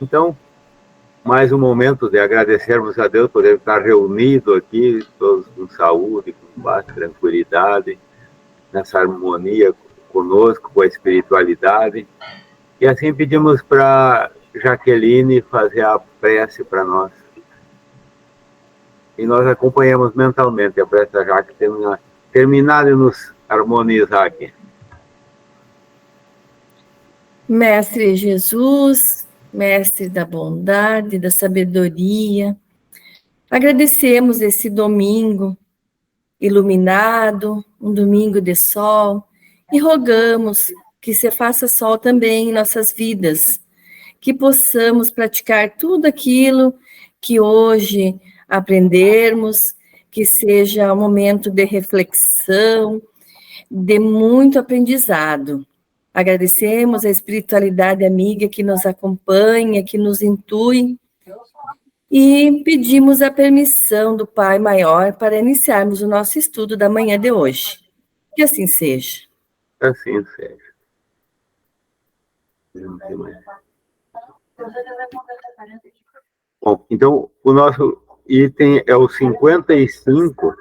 Então, mais um momento de agradecermos a Deus por estar reunido aqui, todos com saúde, com paz, tranquilidade, nessa harmonia conosco, com a espiritualidade. E assim pedimos para Jaqueline fazer a prece para nós. E nós acompanhamos mentalmente a prece da Jaque, terminar de nos harmonizar aqui. Mestre Jesus, Mestre da bondade, da sabedoria, agradecemos esse domingo iluminado, um domingo de sol, e rogamos que se faça sol também em nossas vidas, que possamos praticar tudo aquilo que hoje aprendermos, que seja um momento de reflexão, de muito aprendizado. Agradecemos a espiritualidade amiga que nos acompanha, que nos intui, e pedimos a permissão do Pai Maior para iniciarmos o nosso estudo da manhã de hoje. Que assim seja. Assim seja. Bom, então, o nosso item é o 55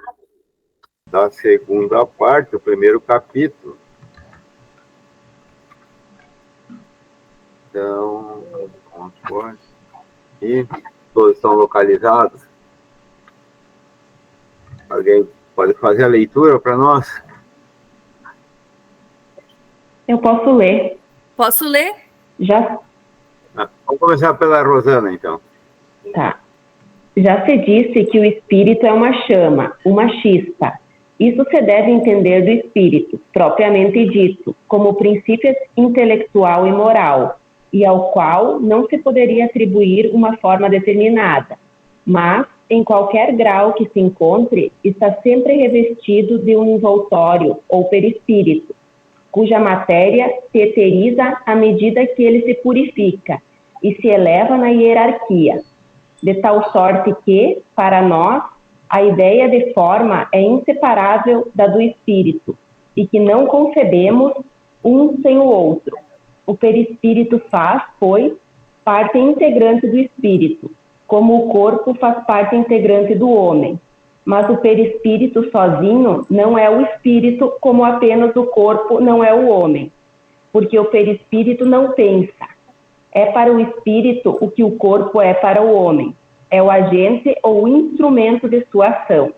da segunda parte, o primeiro capítulo. Então, e todos estão localizados. Alguém pode fazer a leitura para nós? Eu posso ler. Posso ler? Já. Vamos começar pela Rosana, então. Tá. Já se disse que o espírito é uma chama, uma chispa. Isso se deve entender do espírito, propriamente dito, como princípio intelectual e moral, e ao qual não se poderia atribuir uma forma determinada, mas, em qualquer grau que se encontre, está sempre revestido de um envoltório ou perispírito, cuja matéria se eteriza à medida que ele se purifica e se eleva na hierarquia, de tal sorte que, para nós, a ideia de forma é inseparável da do espírito e que não concebemos um sem o outro. O perispírito faz, pois, parte integrante do espírito, como o corpo faz parte integrante do homem. Mas o perispírito sozinho não é o espírito, como apenas o corpo não é o homem, porque o perispírito não pensa. É para o espírito o que o corpo é para o homem. É o agente ou o instrumento de sua ação.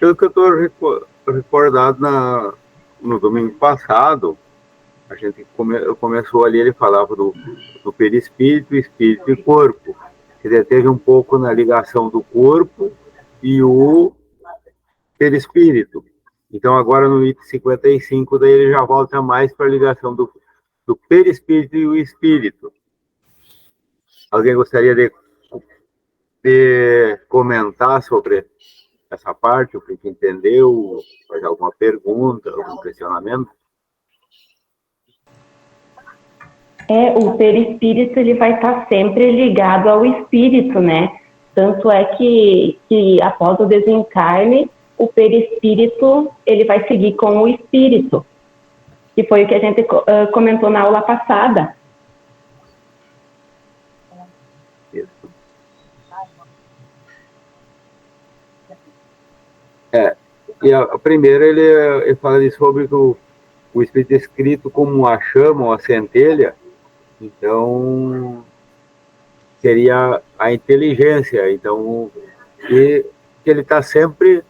Pelo que eu estou recordado no domingo passado, a gente começou ali, ele falava do perispírito, espírito e corpo. Ele teve um pouco na ligação do corpo e o perispírito. Então, agora no item 55, daí ele já volta mais para a ligação do perispírito e o espírito. Alguém gostaria de comentar sobre essa parte, o que entendeu, fazer alguma pergunta, algum questionamento? O perispírito ele vai estar sempre ligado ao espírito, né? Tanto é que após o desencarne, o perispírito ele vai seguir com o espírito, que foi o que a gente comentou na aula passada. Isso. E a primeira ele fala sobre o espírito escrito como a chama ou a centelha, então seria a inteligência, então que ele está sempre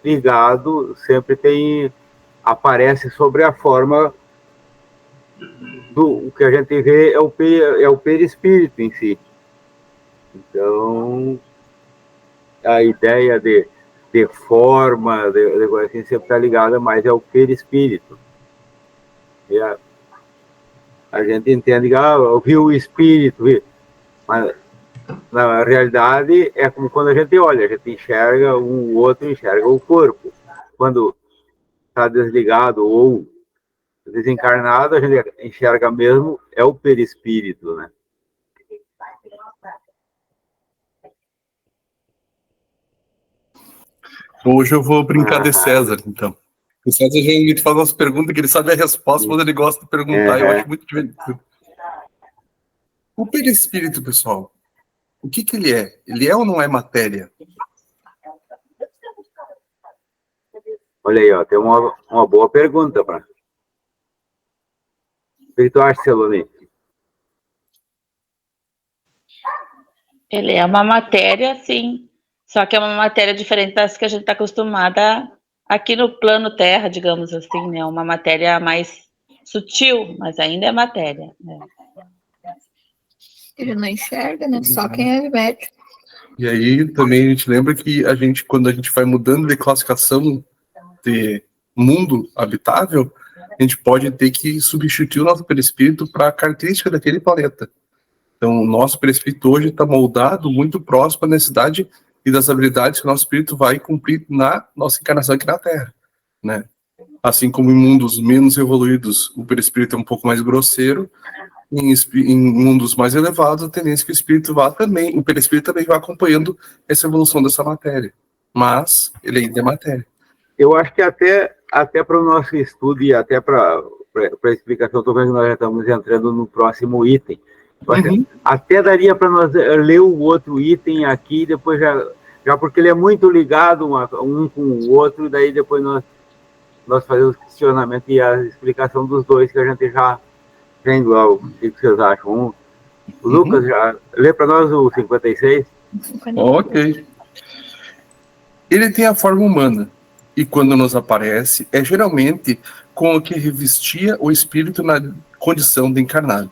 ligado, sempre aparece sobre a forma o que a gente vê é o perispírito em si. Então a ideia de forma, de coisa assim, sempre está ligada mais ao perispírito. E a gente entende que eu vi o espírito, mas na realidade é como quando a gente olha, a gente enxerga o outro, enxerga o corpo. Quando está desligado ou desencarnado, a gente enxerga mesmo é o perispírito, né? Hoje eu vou brincar de César, então. O César geralmente faz umas perguntas que ele sabe a resposta, mas ele gosta de perguntar. Eu acho muito divertido. O perispírito, pessoal, o que ele é? Ele é ou não é matéria? Olha aí, ó, tem uma boa pergunta para. O que tu acha, Celone? Ele é uma matéria, sim. Só que é uma matéria diferente das que a gente está acostumada aqui no plano Terra, digamos assim, né? Uma matéria mais sutil, mas ainda é matéria. Né? Ele não enxerga, né? Só quem é médico. E aí também a gente lembra que quando a gente vai mudando de classificação de mundo habitável, a gente pode ter que substituir o nosso perispírito para a característica daquele planeta. Então, o nosso perispírito hoje está moldado muito próximo à necessidade e das habilidades que o nosso espírito vai cumprir na nossa encarnação aqui na Terra, né? Assim como em mundos menos evoluídos, o perispírito é um pouco mais grosseiro, em mundos mais elevados, a tendência é que o espírito vá também, o perispírito também vai acompanhando essa evolução dessa matéria. Mas ele ainda é matéria. Eu acho que até para o nosso estudo e até para a explicação, estou vendo que nós já estamos entrando no próximo item. Até daria para nós ler o outro item aqui, depois já porque ele é muito ligado um com o outro, daí depois nós fazemos o questionamento e a explicação dos dois, que a gente já engloba. O que vocês acham? O Lucas, já lê para nós o 56? Ok. Ele tem a forma humana, e quando nos aparece, é geralmente com o que revestia o espírito na condição de encarnado.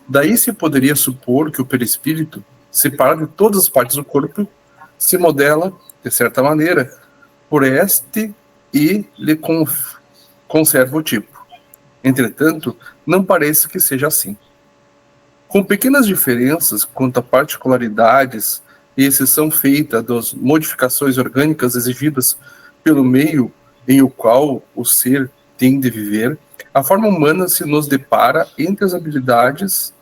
Daí se poderia supor que o perispírito, separado de todas as partes do corpo, se modela, de certa maneira, por este e lhe conserva o tipo. Entretanto, não parece que seja assim. Com pequenas diferenças quanto a particularidades e exceção feita das modificações orgânicas exigidas pelo meio em o qual o ser tem de viver, a forma humana se nos depara entre os habitantes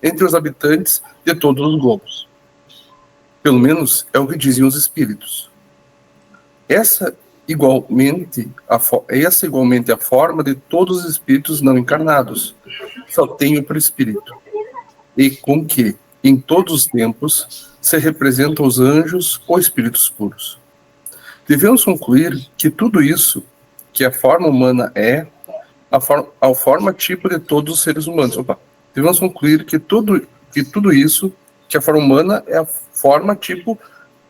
de todos os globos. Pelo menos é o que dizem os espíritos. Essa igualmente a forma de todos os espíritos não encarnados, só tem o perispírito, e com que, em todos os tempos, se representam os anjos ou espíritos puros. Devemos concluir que tudo isso, que a forma humana é, a forma tipo de todos os seres humanos. Devemos concluir que tudo isso, que a forma humana é a forma tipo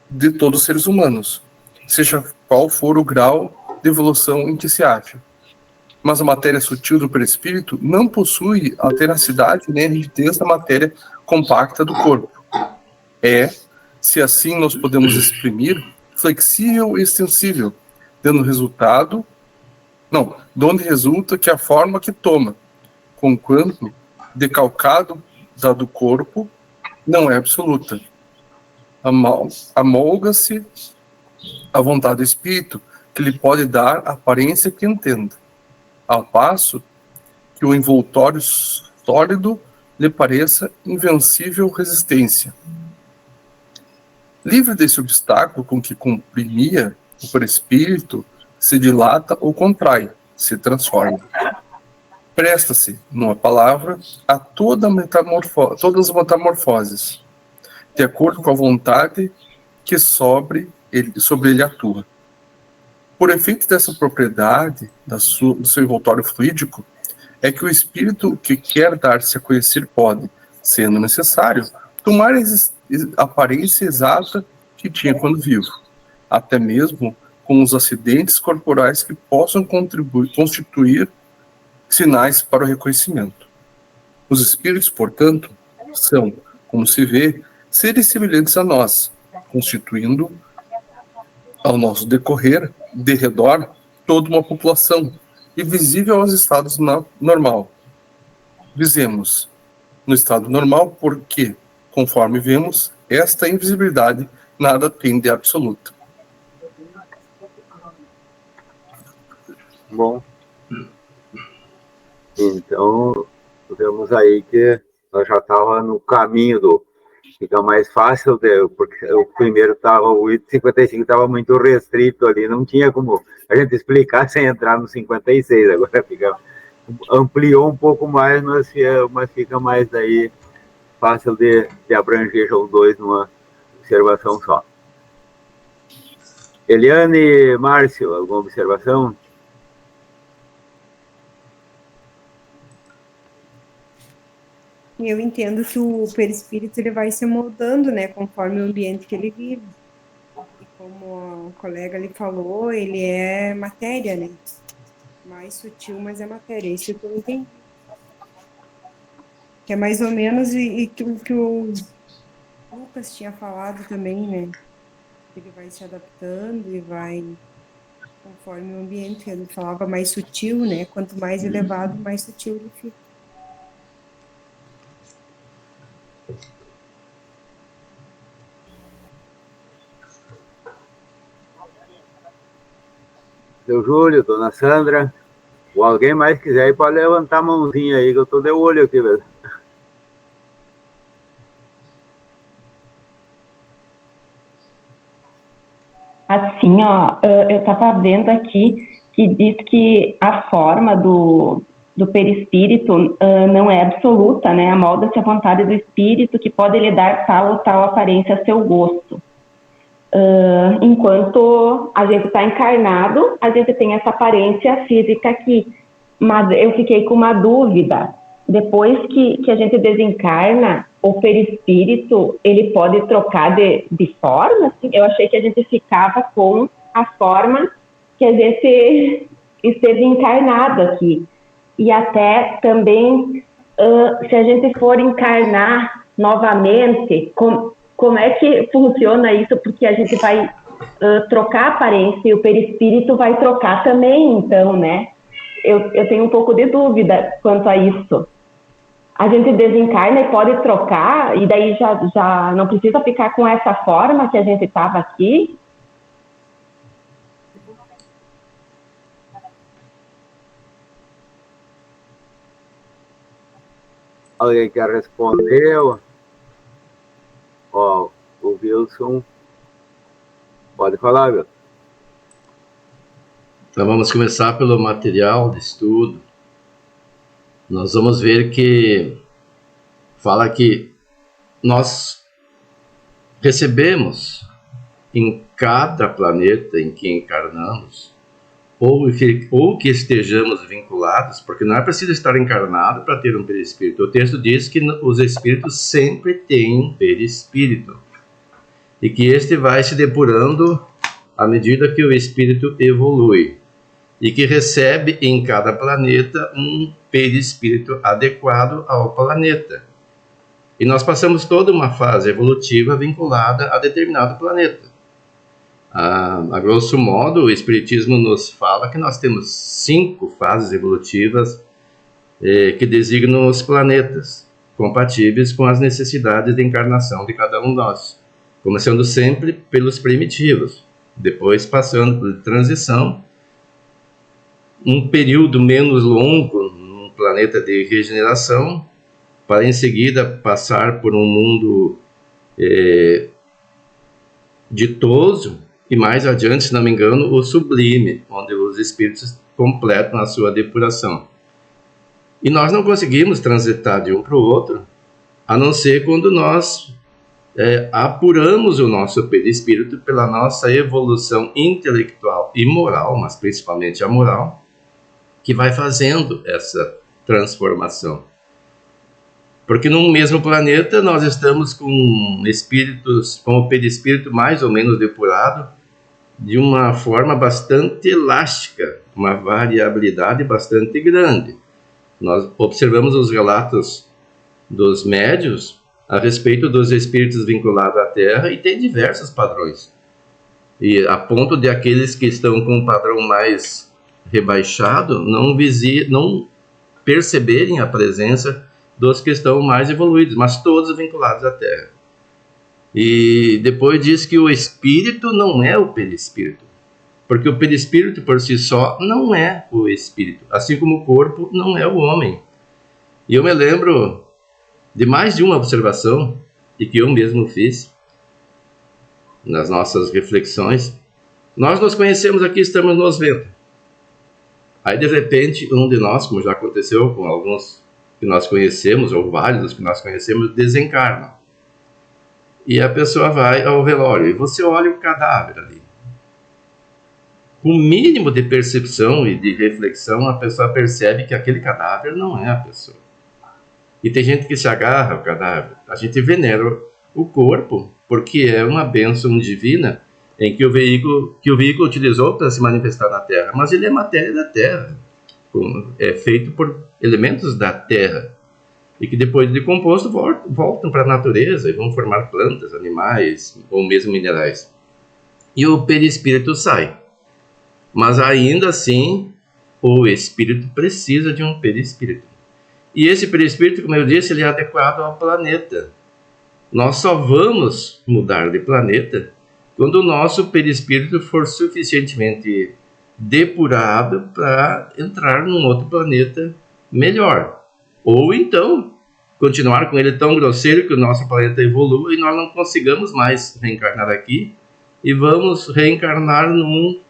de todos os seres humanos, seja qual for o grau de evolução em que se acha. Mas a matéria sutil do perispírito não possui a tenacidade nem a rigidez da matéria compacta do corpo. É, se assim nós podemos exprimir, flexível e extensível, dando resulta que a forma que toma, conquanto decalcado da do corpo, não é absoluta. Amolga-se à vontade do espírito, que lhe pode dar a aparência que entenda, ao passo que o envoltório sólido lhe pareça invencível resistência. Livre desse obstáculo com que comprimia, o perispírito se dilata ou contrai, se transforma. Presta-se, numa palavra, a todas as metamorfoses, de acordo com a vontade que sobre ele atua. Por efeito dessa propriedade do seu envoltório fluídico, é que o espírito que quer dar-se a conhecer pode, sendo necessário, tomar a aparência exata que tinha quando vivo, até mesmo com os acidentes corporais que possam constituir sinais para o reconhecimento. Os espíritos, portanto, são, como se vê, seres semelhantes a nós, constituindo, ao nosso decorrer, de redor, toda uma população, e visível aos estados normal. Dizemos, no estado normal, porque, conforme vemos, esta invisibilidade nada tem de absoluta. Bom, então, vemos aí que nós já estávamos no caminho Fica mais fácil, porque o primeiro estava, o 55 estava muito restrito ali, não tinha como a gente explicar sem entrar no 56, agora ampliou um pouco mais, mas fica mais aí fácil de abranger os dois numa observação só. Eliane, Márcio, alguma observação? Eu entendo que o perispírito ele vai se moldando, né, conforme o ambiente que ele vive. E como a colega ali falou, ele é matéria, né? Mais sutil, mas é matéria. Isso que eu entendi. Que é mais ou menos que o Lucas tinha falado também, né? Ele vai se adaptando e vai conforme o ambiente. Ele falava mais sutil, né? Quanto mais elevado, mais sutil ele fica. Seu Júlio, dona Sandra, ou alguém mais quiser, pode levantar a mãozinha aí, que eu estou de olho aqui mesmo. Assim, ó, eu estava vendo aqui que diz que a forma do perispírito não é absoluta, né? Amolda-se à vontade do espírito, que pode lhe dar tal ou tal aparência a seu gosto. Enquanto a gente está encarnado, a gente tem essa aparência física aqui. Mas eu fiquei com uma dúvida. Depois que a gente desencarna, o perispírito, ele pode trocar de forma? Assim? Eu achei que a gente ficava com a forma que a gente esteve encarnado aqui. E até também, se a gente for encarnar novamente, como é que funciona isso? Porque a gente vai trocar a aparência e o perispírito vai trocar também, então, né? Eu tenho um pouco de dúvida quanto a isso. A gente desencarna e pode trocar, e daí já não precisa ficar com essa forma que a gente estava aqui? Alguém quer responder? Ó, o Wilson. Pode falar, Wilson. Então vamos começar pelo material de estudo. Nós vamos ver que fala que nós recebemos em cada planeta em que encarnamos, ou que estejamos vinculados, porque não é preciso estar encarnado para ter um perispírito. O texto diz que os espíritos sempre têm um perispírito, e que este vai se depurando à medida que o espírito evolui, e que recebe em cada planeta um perispírito adequado ao planeta. E nós passamos toda uma fase evolutiva vinculada a determinado planeta. A grosso modo, o Espiritismo nos fala que nós temos 5 fases evolutivas que designam os planetas, compatíveis com as necessidades de encarnação de cada um de nós, começando sempre pelos primitivos, depois passando por transição, um período menos longo num planeta de regeneração, para em seguida passar por um mundo ditoso, e mais adiante, se não me engano, o sublime, onde os espíritos completam a sua depuração. E nós não conseguimos transitar de um para o outro, a não ser quando nós apuramos o nosso perispírito pela nossa evolução intelectual e moral, mas principalmente a moral, que vai fazendo essa transformação. Porque num mesmo planeta nós estamos com espíritos, com o perispírito mais ou menos depurado, de uma forma bastante elástica, uma variabilidade bastante grande. Nós observamos os relatos dos médiuns a respeito dos espíritos vinculados à Terra, e tem diversos padrões. E a ponto de aqueles que estão com um padrão mais rebaixado não perceberem a presença dos que estão mais evoluídos, mas todos vinculados à Terra. E depois diz que o espírito não é o perispírito, porque o perispírito por si só não é o espírito, assim como o corpo não é o homem. E eu me lembro de mais de uma observação e que eu mesmo fiz nas nossas reflexões. Nós nos conhecemos aqui, estamos nos vendo. Aí, de repente, um de nós, como já aconteceu com alguns que nós conhecemos, ou vários dos que nós conhecemos, desencarnam. E a pessoa vai ao velório, e você olha o cadáver ali. Com o mínimo de percepção e de reflexão, a pessoa percebe que aquele cadáver não é a pessoa. E tem gente que se agarra ao cadáver. A gente venera o corpo, porque é uma bênção divina em que o veículo utilizou para se manifestar na Terra. Mas ele é matéria da Terra, é feito por elementos da Terra, e que depois de decomposto voltam para a natureza e vão formar plantas, animais ou mesmo minerais. E o perispírito sai. Mas ainda assim, o espírito precisa de um perispírito. E esse perispírito, como eu disse, ele é adequado ao planeta. Nós só vamos mudar de planeta quando o nosso perispírito for suficientemente depurado para entrar num outro planeta melhor. Ou então, continuar com ele tão grosseiro que o nosso planeta evolua e nós não consigamos mais reencarnar aqui e vamos reencarnar num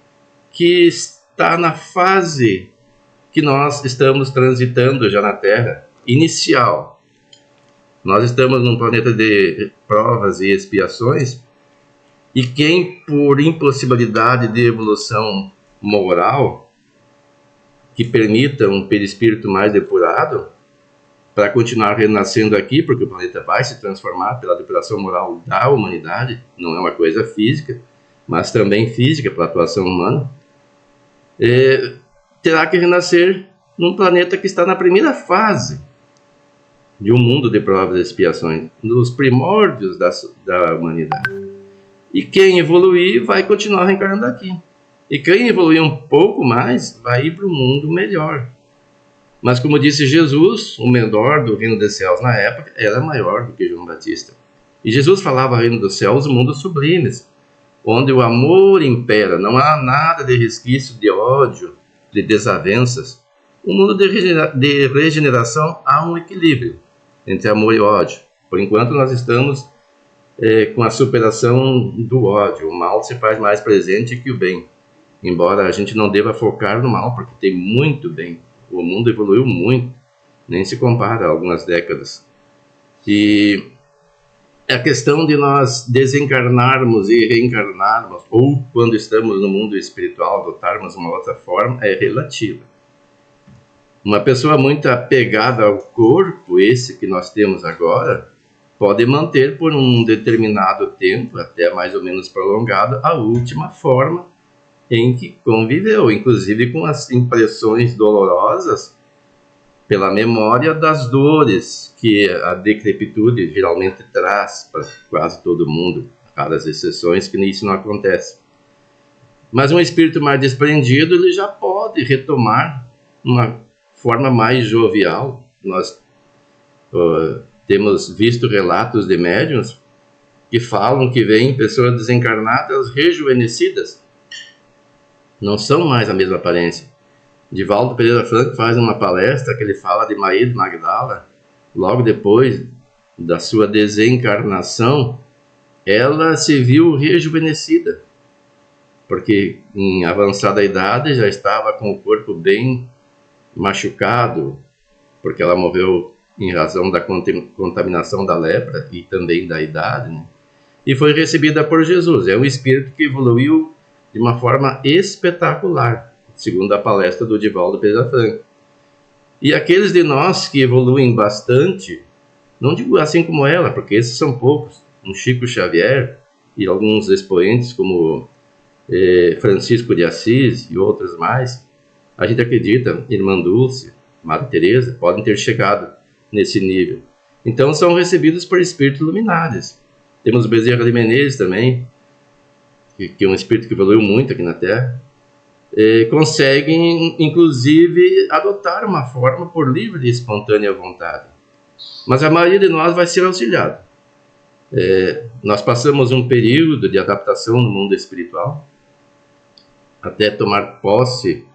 que está na fase que nós estamos transitando já na Terra, inicial. Nós estamos num planeta de provas e expiações, e quem, por impossibilidade de evolução moral, que permita um perispírito mais depurado, para continuar renascendo aqui, porque o planeta vai se transformar pela depuração moral da humanidade, não é uma coisa física, mas também física pela atuação humana, terá que renascer num planeta que está na primeira fase de um mundo de provas e expiações, nos primórdios da humanidade. E quem evoluir vai continuar reencarnando aqui. E quem evoluir um pouco mais vai ir para o mundo melhor. Mas como disse Jesus, o menor do reino dos céus na época era maior do que João Batista. E Jesus falava reino dos céus, mundos sublimes, onde o amor impera, não há nada de resquício de ódio, de desavenças. No mundo de regeneração há um equilíbrio entre amor e ódio. Por enquanto nós estamos com a superação do ódio. O mal se faz mais presente que o bem. Embora a gente não deva focar no mal, porque tem muito bem. O mundo evoluiu muito, nem se compara a algumas décadas. E a questão de nós desencarnarmos e reencarnarmos, ou quando estamos no mundo espiritual, adotarmos uma outra forma, é relativa. Uma pessoa muito apegada ao corpo, esse que nós temos agora, pode manter por um determinado tempo, até mais ou menos prolongado, a última forma em que conviveu, inclusive com as impressões dolorosas pela memória das dores que a decrepitude geralmente traz para quase todo mundo, raras exceções que isso não acontece. Mas um espírito mais desprendido, ele já pode retomar uma forma mais jovial. Nós temos visto relatos de médiuns que falam que vêm pessoas desencarnadas rejuvenescidas. Não são mais a mesma aparência. Divaldo Pereira Franco faz uma palestra que ele fala de Maria de Magdala. Logo depois da sua desencarnação, ela se viu rejuvenescida, porque em avançada idade já estava com o corpo bem machucado, porque ela morreu em razão da contaminação da lepra e também da idade, né? E foi recebida por Jesus. É um espírito que evoluiu de uma forma espetacular, segundo a palestra do Divaldo Pereira Franco. E aqueles de nós que evoluem bastante, não digo assim como ela, porque esses são poucos, um Chico Xavier e alguns expoentes como Francisco de Assis e outros mais, a gente acredita, Irmã Dulce, Madre Teresa, podem ter chegado nesse nível. Então são recebidos por espíritos luminares. Temos Bezerra de Menezes também, que é um espírito que evoluiu muito aqui na Terra, conseguem, inclusive, adotar uma forma por livre e espontânea vontade. Mas a maioria de nós vai ser auxiliado. Nós passamos um período de adaptação no mundo espiritual, até tomar posse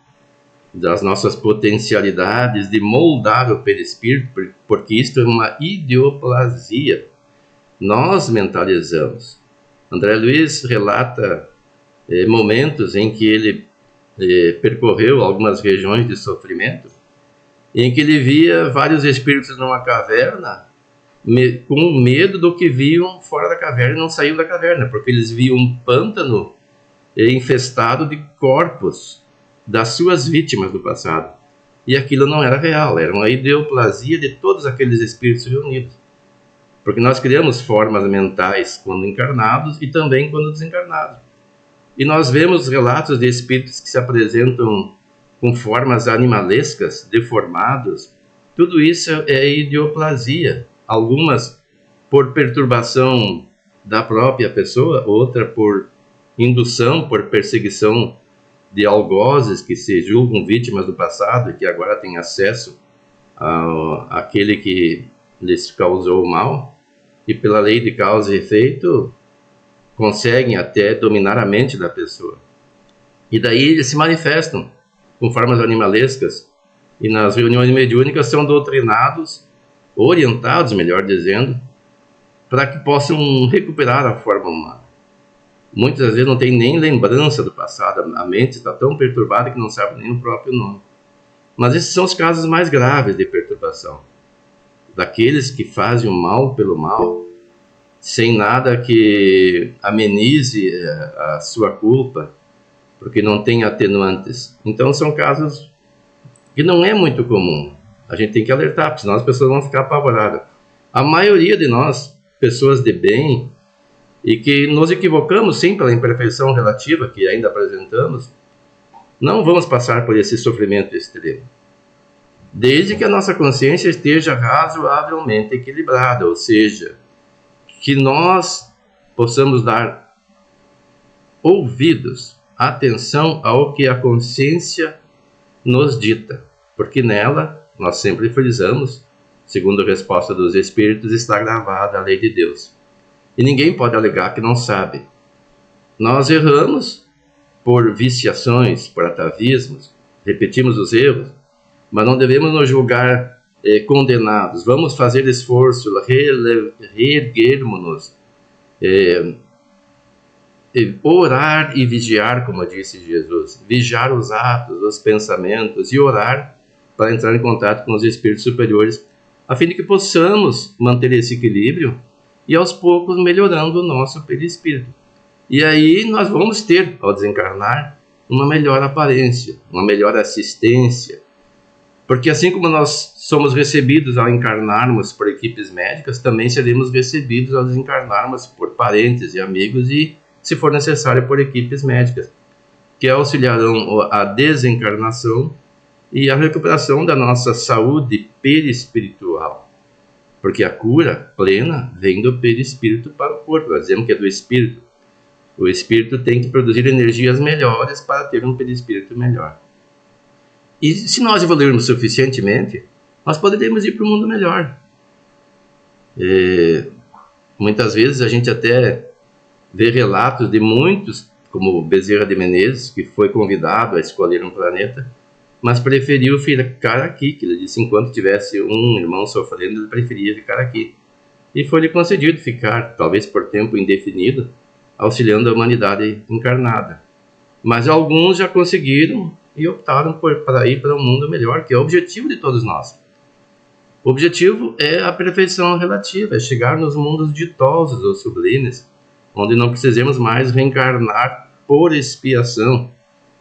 das nossas potencialidades de moldar o perispírito, porque isto é uma idioplasia. Nós mentalizamos. André Luiz relata momentos em que ele percorreu algumas regiões de sofrimento, em que ele via vários espíritos numa caverna, com medo do que viam fora da caverna, e não saíam da caverna, porque eles viam um pântano infestado de corpos das suas vítimas do passado. E aquilo não era real, era uma ideoplasia de todos aqueles espíritos reunidos. Porque nós criamos formas mentais quando encarnados e também quando desencarnados. E nós vemos relatos de espíritos que se apresentam com formas animalescas, deformados. Tudo isso é ideoplasia. Algumas por perturbação da própria pessoa, outra por indução, por perseguição de algozes que se julgam vítimas do passado e que agora têm acesso àquele que lhes causou o mal, e pela lei de causa e efeito conseguem até dominar a mente da pessoa. E daí eles se manifestam com formas animalescas, e nas reuniões mediúnicas são doutrinados, orientados, melhor dizendo, para que possam recuperar a forma humana. Muitas vezes não tem nem lembrança do passado, a mente está tão perturbada que não sabe nem o próprio nome. Mas esses são os casos mais graves de perturbação. Daqueles que fazem o mal pelo mal, sem nada que amenize a sua culpa, porque não tem atenuantes. Então são casos que não é muito comum. A gente tem que alertar, porque senão as pessoas vão ficar apavoradas. A maioria de nós, pessoas de bem, e que nos equivocamos sim pela imperfeição relativa que ainda apresentamos, não vamos passar por esse sofrimento extremo. Desde que a nossa consciência esteja razoavelmente equilibrada, ou seja, que nós possamos dar ouvidos, atenção ao que a consciência nos dita, porque nela, nós sempre frisamos, segundo a resposta dos Espíritos, está gravada a lei de Deus. E ninguém pode alegar que não sabe. Nós erramos por viciações, por atavismos, repetimos os erros, mas não devemos nos julgar condenados. Vamos fazer esforço, reerguermos-nos, orar e vigiar, como disse Jesus. Vigiar os atos, os pensamentos e orar para entrar em contato com os espíritos superiores, a fim de que possamos manter esse equilíbrio e aos poucos melhorando o nosso perispírito. E aí nós vamos ter, ao desencarnar, uma melhor aparência, uma melhor assistência. Porque assim como nós somos recebidos ao encarnarmos por equipes médicas, também seremos recebidos ao desencarnarmos por parentes e amigos e, se for necessário, por equipes médicas, que auxiliarão a desencarnação e a recuperação da nossa saúde perispiritual. Porque a cura plena vem do perispírito para o corpo. Nós dizemos que é do espírito. O espírito tem que produzir energias melhores para ter um perispírito melhor. E se nós evoluirmos suficientemente, nós poderemos ir para um mundo melhor. Muitas vezes a gente até vê relatos de muitos, como Bezerra de Menezes, que foi convidado a escolher um planeta, mas preferiu ficar aqui, que ele disse, enquanto tivesse um irmão sofrendo, ele preferia ficar aqui. E foi-lhe concedido ficar, talvez por tempo indefinido, auxiliando a humanidade encarnada. Mas alguns já conseguiram e optaram para ir para um mundo melhor, que é o objetivo de todos nós. O objetivo é a perfeição relativa, é chegar nos mundos ditosos ou sublimes, onde não precisemos mais reencarnar por expiação,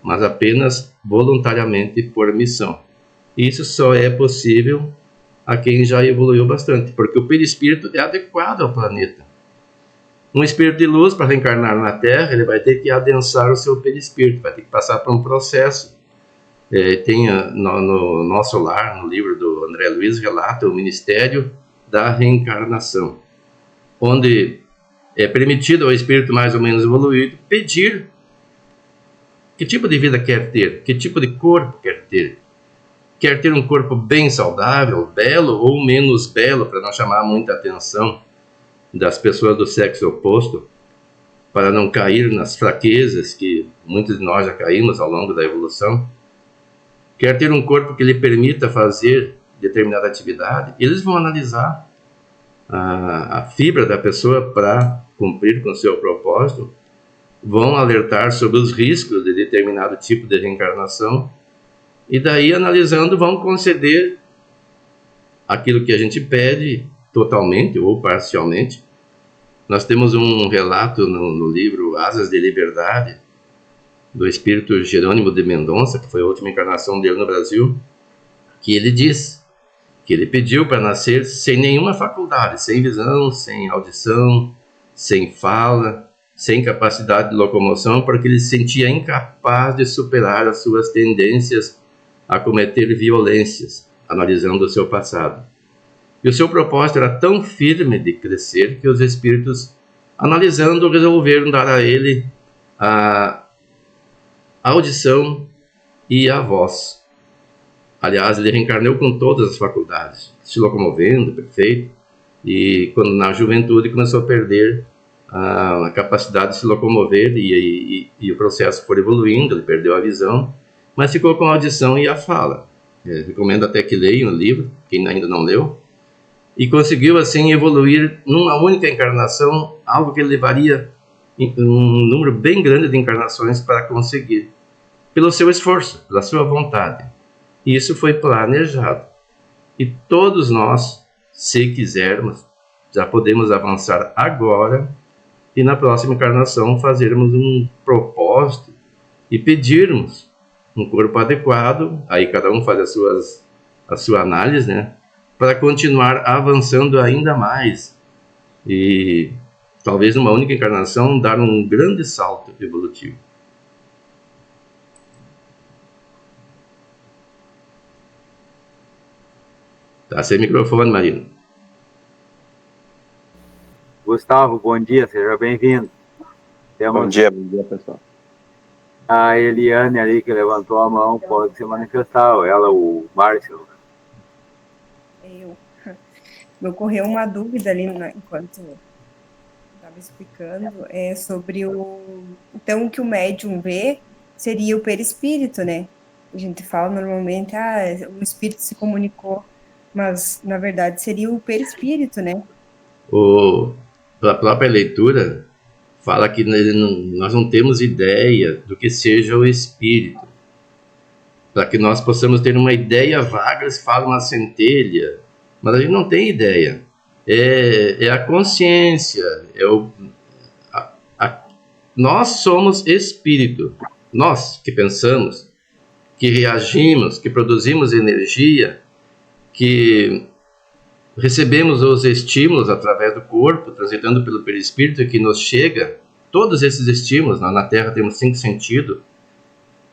mas apenas voluntariamente por missão. Isso só é possível a quem já evoluiu bastante, porque o perispírito é adequado ao planeta. Um espírito de luz, para reencarnar na Terra, ele vai ter que adensar o seu perispírito, vai ter que passar por um processo. Tem no nosso lar, no livro do André Luiz, relata o Ministério da Reencarnação, onde é permitido ao espírito mais ou menos evoluído pedir que tipo de vida quer ter, que tipo de corpo quer ter. Quer ter um corpo bem saudável, belo ou menos belo, para não chamar muita atenção das pessoas do sexo oposto, para não cair nas fraquezas que muitos de nós já caímos ao longo da evolução. Quer ter um corpo que lhe permita fazer determinada atividade. Eles vão analisar a fibra da pessoa para cumprir com o seu propósito, vão alertar sobre os riscos de determinado tipo de reencarnação, e daí, analisando, vão conceder aquilo que a gente pede totalmente ou parcialmente. Nós temos um relato no livro Asas de Liberdade, do espírito Jerônimo de Mendonça, que foi a última encarnação dele no Brasil, que ele diz que ele pediu para nascer sem nenhuma faculdade, sem visão, sem audição, sem fala, sem capacidade de locomoção, porque ele se sentia incapaz de superar as suas tendências a cometer violências, analisando o seu passado. E o seu propósito era tão firme de crescer que os espíritos, analisando, resolveram dar a ele a audição e a voz. Aliás, ele reencarnou com todas as faculdades, se locomovendo, perfeito, e quando na juventude começou a perder a capacidade de se locomover e o processo foi evoluindo, ele perdeu a visão, mas ficou com a audição e a fala. Recomendo até que leiam o livro, quem ainda não leu, e conseguiu assim evoluir numa única encarnação, algo que ele levaria um número bem grande de encarnações para conseguir, pelo seu esforço, pela sua vontade. E isso foi planejado. E todos nós, se quisermos, já podemos avançar agora e na próxima encarnação fazermos um propósito e pedirmos um corpo adequado, aí cada um faz a sua análise, né, para continuar avançando ainda mais e talvez numa única encarnação dar um grande salto evolutivo. Tá sem microfone, Marina. Gustavo, bom dia, seja bem-vindo. Bom dia pessoal. A Eliane ali que levantou a mão pode se manifestar, ela, o Márcio. Me ocorreu uma dúvida ali enquanto estava explicando, sobre então o que o médium vê seria o perispírito, né? A gente fala normalmente, o espírito se comunicou, mas na verdade seria o perispírito, né? A própria leitura fala que nós não temos ideia do que seja o espírito. Para que nós possamos ter uma ideia vaga, se fala uma centelha, mas a gente não tem ideia. É a consciência, nós somos espírito. Nós que pensamos, que reagimos, que produzimos energia, que recebemos os estímulos através do corpo, transitando pelo perispírito, que nos chega, todos esses estímulos, na Terra temos 5 sentidos,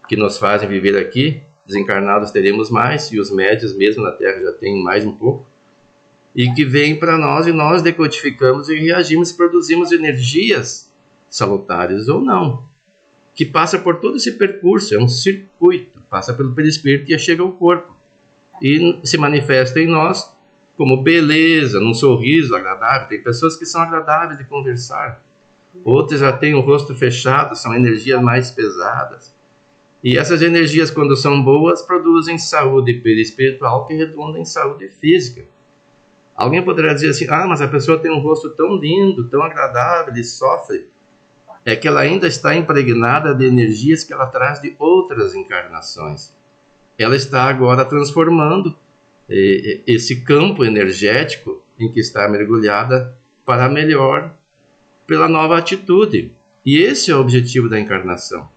que nos fazem viver aqui, desencarnados teremos mais, e os médios mesmo na Terra já têm mais um pouco, e que vem para nós e nós decodificamos e reagimos e produzimos energias salutares ou não, que passa por todo esse percurso, é um circuito, passa pelo perispírito e chega ao corpo, e se manifesta em nós como beleza, num sorriso agradável. Tem pessoas que são agradáveis de conversar, outras já têm o rosto fechado, são energias mais pesadas. E essas energias, quando são boas, produzem saúde perispiritual que redunda em saúde física. Alguém poderá dizer assim, mas a pessoa tem um rosto tão lindo, tão agradável e sofre. É que ela ainda está impregnada de energias que ela traz de outras encarnações. Ela está agora transformando esse campo energético em que está mergulhada para melhor, pela nova atitude. E esse é o objetivo da encarnação.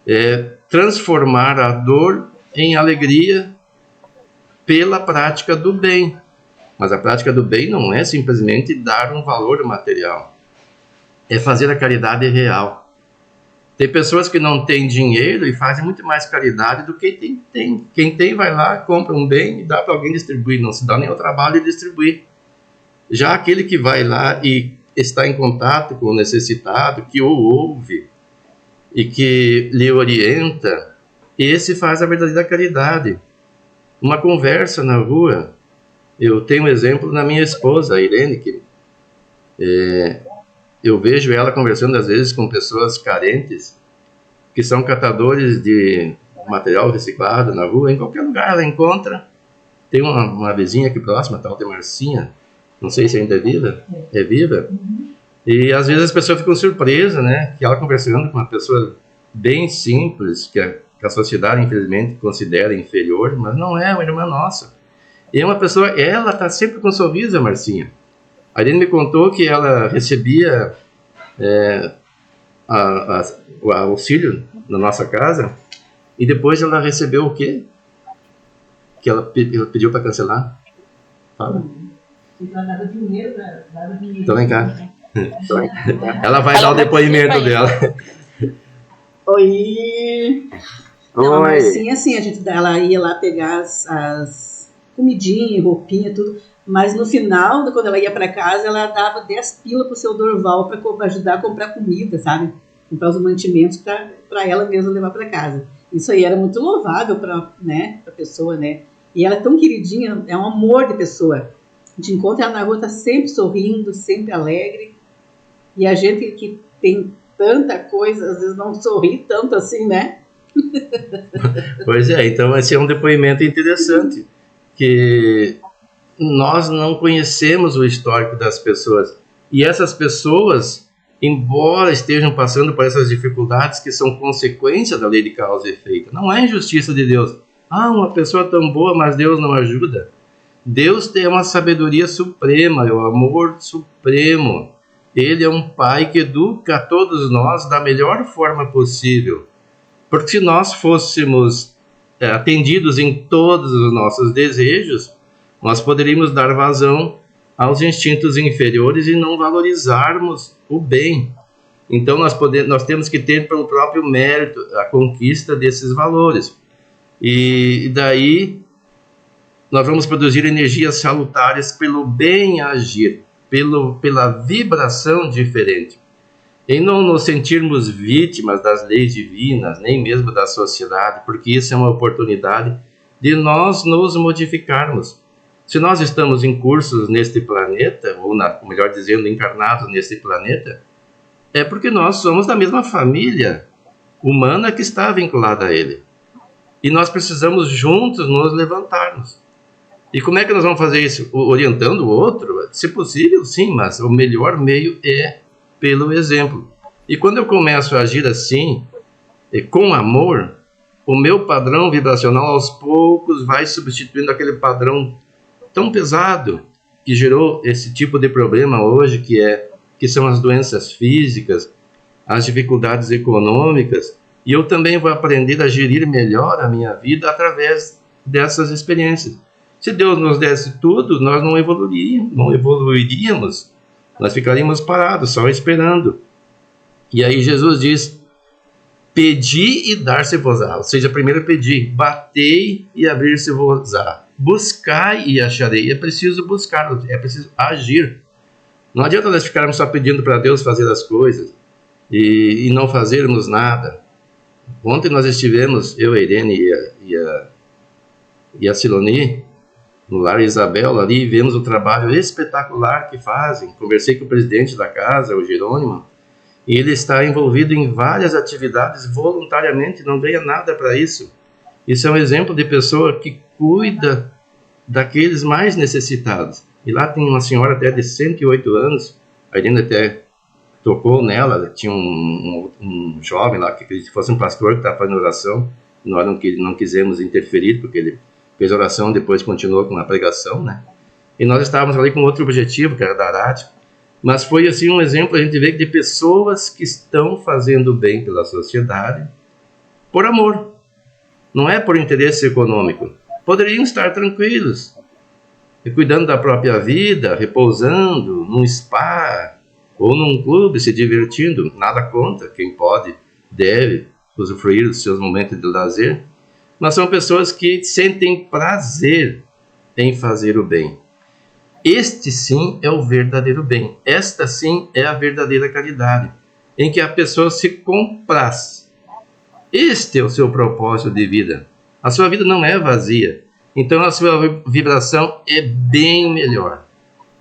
É transformar a dor em alegria pela prática do bem. Mas a prática do bem não é simplesmente dar um valor material. É fazer a caridade real. Tem pessoas que não têm dinheiro e fazem muito mais caridade do que quem tem. Quem tem vai lá, compra um bem e dá para alguém distribuir. Não se dá nem o trabalho de distribuir. Já aquele que vai lá e está em contato com o necessitado, que o ouve e que lhe orienta, esse faz a verdadeira caridade. Uma conversa na rua. Eu tenho um exemplo na minha esposa, a Irene, que eu vejo ela conversando às vezes com pessoas carentes, que são catadores de material reciclado na rua, em qualquer lugar ela encontra. Tem uma vizinha aqui próxima, tal de Marcinha, Não sei se ainda é viva. É viva. E às vezes as pessoas ficam surpresas, né? Que ela conversando com uma pessoa bem simples, que a sociedade infelizmente considera inferior, mas não é uma irmã nossa. E é uma pessoa, ela está sempre com o sorriso, a Marcinha. A Irene me contou que ela recebia o auxílio na nossa casa, e depois ela recebeu o quê? Que ela pediu para cancelar? Fala. Então vem cá. Ela vai dar o depoimento dela. Oi! Não, a Marcinha, assim, ela ia lá pegar as comidinhas, roupinha, tudo, mas no final, quando ela ia para casa, ela dava 10 pila pro seu Dorval para ajudar a comprar comida, sabe? Comprar os mantimentos para ela mesma levar para casa. Isso aí era muito louvável para a pessoa, né? E ela é tão queridinha, é um amor de pessoa. A gente encontra ela na rua, tá sempre sorrindo, sempre alegre. E a gente que tem tanta coisa, às vezes não sorri tanto assim, né? Pois é, então esse é um depoimento interessante, que nós não conhecemos o histórico das pessoas. E essas pessoas, embora estejam passando por essas dificuldades que são consequência da lei de causa e efeito, não é injustiça de Deus. Uma pessoa tão boa, mas Deus não ajuda. Deus tem uma sabedoria suprema, é o amor supremo. Ele é um pai que educa a todos nós da melhor forma possível. Porque se nós fôssemos atendidos em todos os nossos desejos, nós poderíamos dar vazão aos instintos inferiores e não valorizarmos o bem. Então nós temos que ter pelo próprio mérito a conquista desses valores. E daí nós vamos produzir energias salutares pelo bem agir, pela vibração diferente. E não nos sentirmos vítimas das leis divinas, nem mesmo da sociedade, porque isso é uma oportunidade de nós nos modificarmos. Se nós estamos em cursos neste planeta, ou melhor dizendo, encarnados neste planeta, é porque nós somos da mesma família humana que está vinculada a ele. E nós precisamos juntos nos levantarmos. E como é que nós vamos fazer isso? Orientando o outro? Se possível, sim, mas o melhor meio é pelo exemplo. E quando eu começo a agir assim, com amor, o meu padrão vibracional aos poucos vai substituindo aquele padrão tão pesado que gerou esse tipo de problema hoje, que são as doenças físicas, as dificuldades econômicas. E eu também vou aprender a gerir melhor a minha vida através dessas experiências. Se Deus nos desse tudo, nós não evoluiríamos, nós ficaríamos parados, só esperando. E aí Jesus diz, pedi e dar-se-vos-á, ou seja, primeiro pedi, batei e abrir-se-vos-á, buscai e acharei. É preciso buscar, é preciso agir. Não adianta nós ficarmos só pedindo para Deus fazer as coisas e não fazermos nada. Ontem nós estivemos, eu, a Irene e a Siloni, no Lar Isabel, ali, vemos o trabalho espetacular que fazem. Conversei com o presidente da casa, o Jerônimo, e ele está envolvido em várias atividades voluntariamente, não ganha nada para isso. Isso é um exemplo de pessoa que cuida daqueles mais necessitados. E lá tem uma senhora até de 108 anos, a Irene até tocou nela, tinha um jovem lá, que fosse um pastor que estava fazendo oração, nós não quisemos interferir, porque ele fez oração, depois continuou com a pregação, né? E nós estávamos ali com outro objetivo, que era dar arte, mas foi assim um exemplo, a gente vê, de pessoas que estão fazendo bem pela sociedade, por amor, não é por interesse econômico. Poderiam estar tranquilos, cuidando da própria vida, repousando num spa, ou num clube, se divertindo, nada contra, quem pode, deve usufruir dos seus momentos de lazer, mas são pessoas que sentem prazer em fazer o bem. Este sim é o verdadeiro bem, esta sim é a verdadeira caridade, em que a pessoa se compraz. Este é o seu propósito de vida. A sua vida não é vazia, então a sua vibração é bem melhor.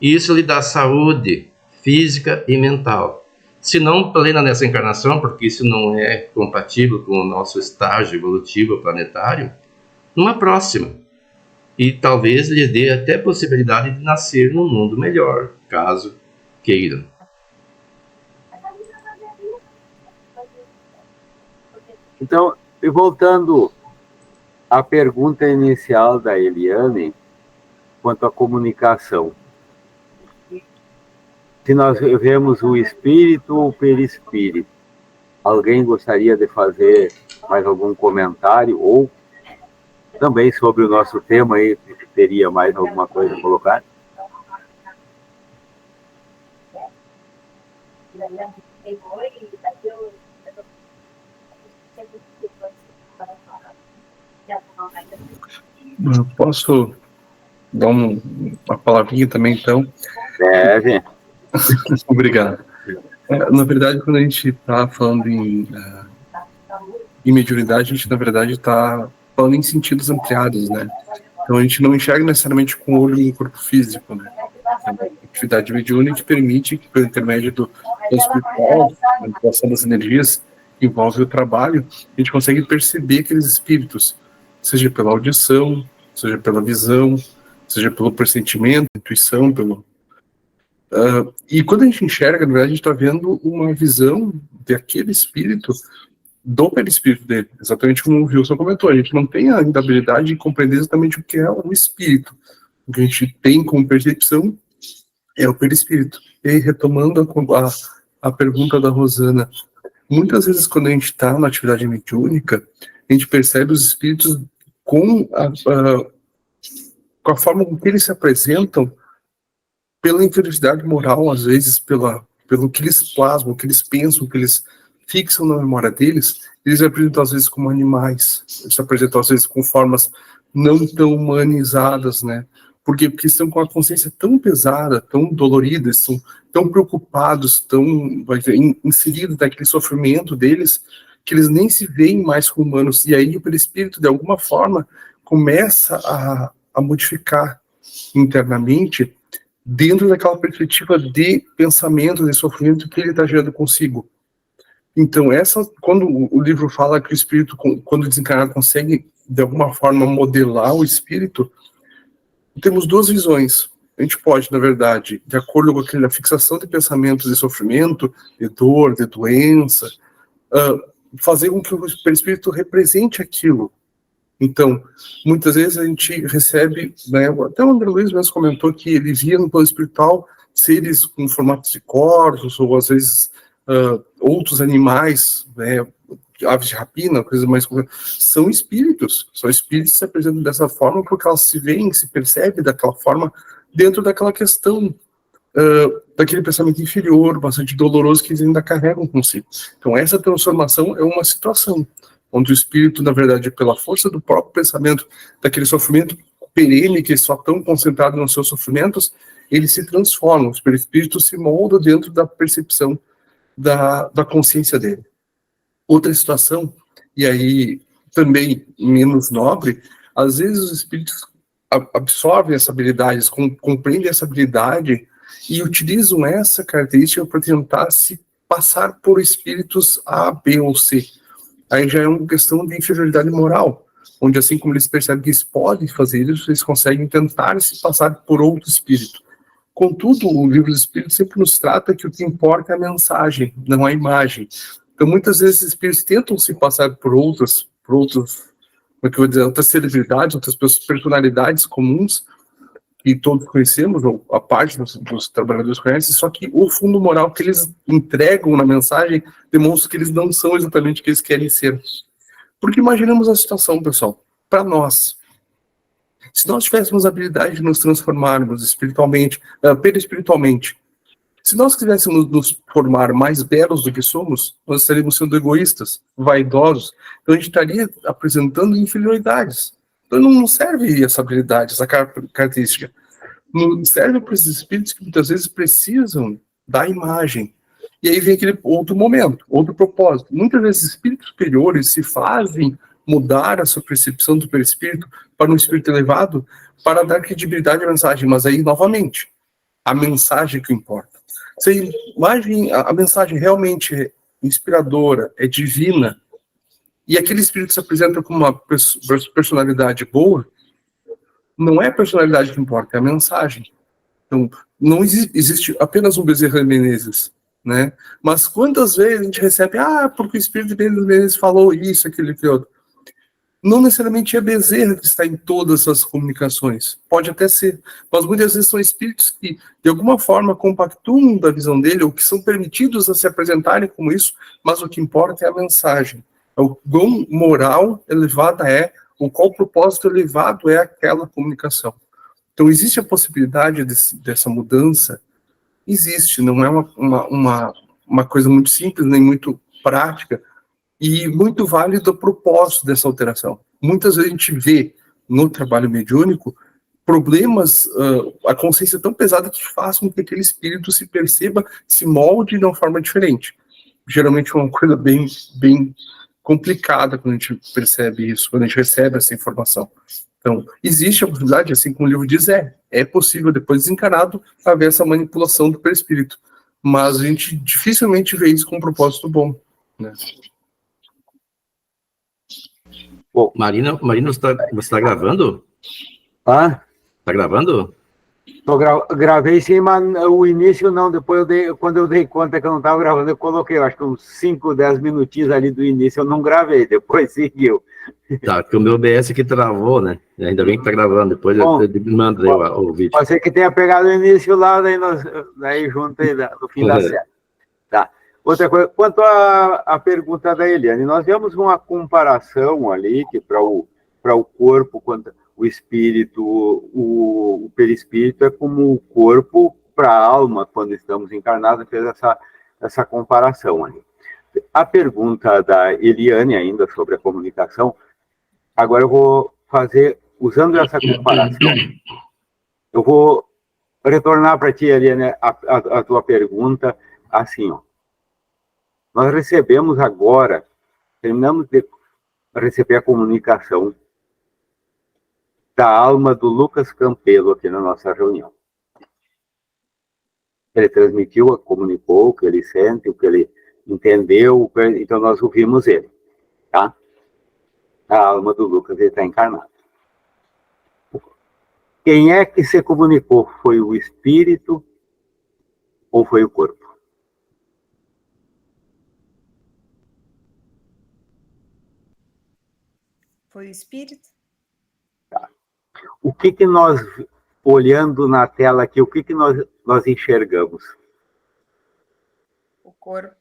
Isso lhe dá saúde física e mental. Se não plena nessa encarnação, porque isso não é compatível com o nosso estágio evolutivo planetário, numa próxima. e talvez lhes dê até possibilidade de nascer num mundo melhor, caso queiram. Então, e voltando à pergunta inicial da Eliane, quanto à comunicação. Se nós vemos o espírito ou o perispírito, alguém gostaria de fazer mais algum comentário, ou também sobre o nosso tema aí, teria mais alguma coisa a colocar? Eu posso dar uma palavrinha também, então? Deve. Obrigado. Na verdade, quando a gente está falando em mediunidade, a gente, na verdade, está falando em sentidos ampliados, né? Então, a gente não enxerga necessariamente com o olho no corpo físico, né? A atividade mediúnica permite que, pelo intermédio do espiritual, a manipulação das energias, que envolve o trabalho, a gente consegue perceber aqueles espíritos, seja pela audição, seja pela visão, seja pelo pressentimento, intuição, e quando a gente enxerga, na verdade, a gente está vendo uma visão daquele espírito, do perispírito dele, exatamente como o Wilson comentou. A gente não tem ainda a habilidade de compreender exatamente o que é o espírito. O que a gente tem como percepção é o perispírito. E aí, retomando a pergunta da Rosana, muitas vezes quando a gente está na atividade mediúnica, a gente percebe os espíritos com a forma com que eles se apresentam, pela inferioridade moral, às vezes, pelo que eles plasmam, o que eles pensam, o que eles fixam na memória deles, eles se apresentam às vezes como animais, eles se apresentam às vezes com formas não tão humanizadas, né? Porque estão com a consciência tão pesada, tão dolorida, estão tão preocupados, tão inseridos naquele sofrimento deles, que eles nem se veem mais como humanos. E aí o perispírito, de alguma forma, começa a modificar internamente, dentro daquela perspectiva de pensamento, de sofrimento que ele está gerando consigo. Então, quando o livro fala que o espírito, quando desencarnado, consegue, de alguma forma, modelar o espírito, temos duas visões. A gente pode, na verdade, de acordo com aquela fixação de pensamentos de sofrimento, de dor, de doença, fazer com que o perispírito represente aquilo. Então, muitas vezes a gente recebe, né, até o André Luiz mesmo comentou que ele via no plano espiritual seres com formatos de corvos, ou às vezes outros animais, né, aves de rapina, coisas mais... São espíritos que se apresentam dessa forma porque elas se veem, se percebem daquela forma dentro daquela questão, daquele pensamento inferior, bastante doloroso que eles ainda carregam consigo. Então, essa transformação é uma situação onde o espírito, na verdade, pela força do próprio pensamento, daquele sofrimento perene, que só tão concentrado nos seus sofrimentos, ele se transforma, o espírito se molda dentro da percepção da consciência dele. Outra situação, e aí também menos nobre, às vezes os espíritos absorvem essa habilidade, compreendem essa habilidade e utilizam essa característica para tentar se passar por espíritos A, B ou C. Aí já é uma questão de inferioridade moral, onde assim como eles percebem que eles podem fazer isso, eles conseguem tentar se passar por outro espírito. Contudo, o livro dos espíritos sempre nos trata que o que importa é a mensagem, não a imagem. Então, muitas vezes, os espíritos tentam se passar por outras, como é que eu vou dizer, outras celebridades, outras personalidades comuns, que todos conhecemos, ou a parte dos trabalhadores conhecem, só que o fundo moral que eles entregam na mensagem demonstra que eles não são exatamente o que eles querem ser. Porque imaginamos a situação, pessoal, para nós. Se nós tivéssemos a habilidade de nos transformarmos espiritualmente, perispiritualmente, se nós quiséssemos nos formar mais belos do que somos, nós estaríamos sendo egoístas, vaidosos, então a gente estaria apresentando inferioridades. Então não serve essa habilidade, essa característica. Não serve para esses espíritos que muitas vezes precisam da imagem. E aí vem aquele outro momento, outro propósito. Muitas vezes espíritos superiores se fazem mudar a sua percepção do perispírito para um espírito elevado para dar credibilidade à mensagem. Mas aí, novamente, a mensagem que importa. Se a mensagem realmente é inspiradora, é divina, e aquele espírito se apresenta como uma personalidade boa, não é a personalidade que importa, é a mensagem. Então, não existe apenas um Bezerra de Menezes, né? Mas quantas vezes a gente recebe, porque o Espírito de Bezerra de Menezes falou isso, aquilo, aquilo outro. Não necessariamente é Bezerra que está em todas as comunicações, pode até ser, mas muitas vezes são espíritos que, de alguma forma, compactuam da visão dele, ou que são permitidos a se apresentarem como isso, mas o que importa é a mensagem. O quão moral elevada é, ou qual propósito elevado é aquela comunicação. Então, existe a possibilidade dessa mudança? Existe, não é uma coisa muito simples, nem muito prática, e muito válido o propósito dessa alteração. Muitas vezes a gente vê no trabalho mediúnico problemas, a consciência tão pesada que faz com que aquele espírito se perceba, se molde de uma forma diferente. Geralmente é uma coisa bem complicada quando a gente percebe isso, quando a gente recebe essa informação. Então, existe a possibilidade, assim como o livro diz, é possível, depois desencarnado, haver essa manipulação do perispírito. Mas a gente dificilmente vê isso com um propósito bom, né? Bom, Marina, você está gravando? Tá? Tá gravando? Gravei sim, mas o início não. Depois, quando eu dei conta que eu não estava gravando, eu coloquei, acho que uns 5, 10 minutinhos ali do início, eu não gravei, depois seguiu. Tá, porque o meu OBS aqui travou, né? Ainda bem que tá gravando, depois eu mando aí o vídeo. Pode ser que tenha pegado o início lá, daí junto aí, no fim da série. Tá. Outra coisa, quanto à pergunta da Eliane, nós vemos uma comparação ali, que para o corpo, quanto o espírito, o perispírito é como o corpo para a alma, quando estamos encarnados, fez essa comparação ali. A pergunta da Eliane ainda sobre a comunicação, agora eu vou fazer, usando essa comparação, eu vou retornar para ti, Eliane, a tua pergunta, assim, ó. Nós recebemos agora, terminamos de receber a comunicação da alma do Lucas Campelo aqui na nossa reunião. Ele transmitiu, comunicou o que ele sente, o que ele entendeu, então nós ouvimos ele, tá? A alma do Lucas, ele está encarnado. Quem é que se comunicou? Foi o espírito ou foi o corpo? Foi o espírito? Tá. O que nós, olhando na tela aqui, o que nós enxergamos? O corpo.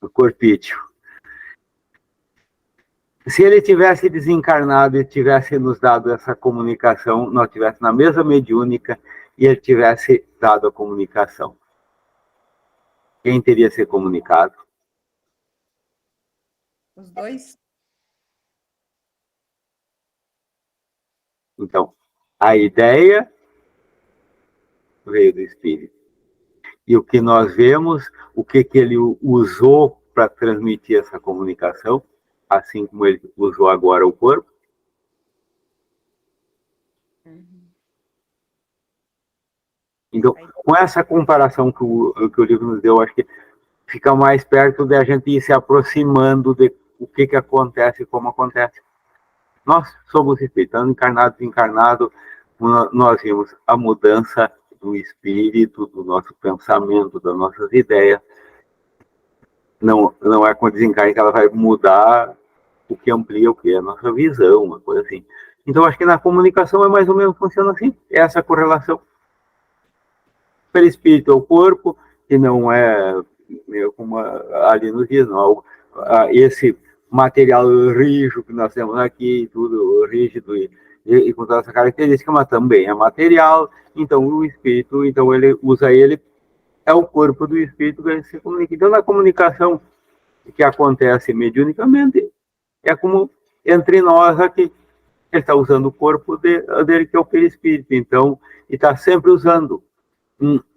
O corpício. Se ele tivesse desencarnado e tivesse nos dado essa comunicação, nós estivéssemos na mesa mediúnica e ele tivesse dado a comunicação, quem teria se comunicado? Os dois? Então, a ideia veio do espírito. E o que nós vemos, o que ele usou para transmitir essa comunicação, assim como ele usou agora o corpo. Então, com essa comparação que o livro nos deu, acho que fica mais perto de a gente ir se aproximando de o que acontece e como acontece. Nós somos espíritos, encarnados, desencarnados, nós vimos a mudança do espírito, do nosso pensamento, das nossas ideias. Não é com o desencarne que ela vai mudar o que amplia o que é a nossa visão, uma coisa assim. Então, acho que na comunicação é mais ou menos funciona assim, essa correlação. Pelo espírito é o corpo, que não é, como ali nos diz, não, esse material rígido que nós temos aqui, tudo rígido e com toda essa característica, mas também é material, então o espírito, então ele usa ele, é o corpo do espírito que ele se comunica. Então, na comunicação que acontece mediunicamente, é como entre nós aqui, ele está usando o corpo dele, que é o perispírito, então, e está sempre usando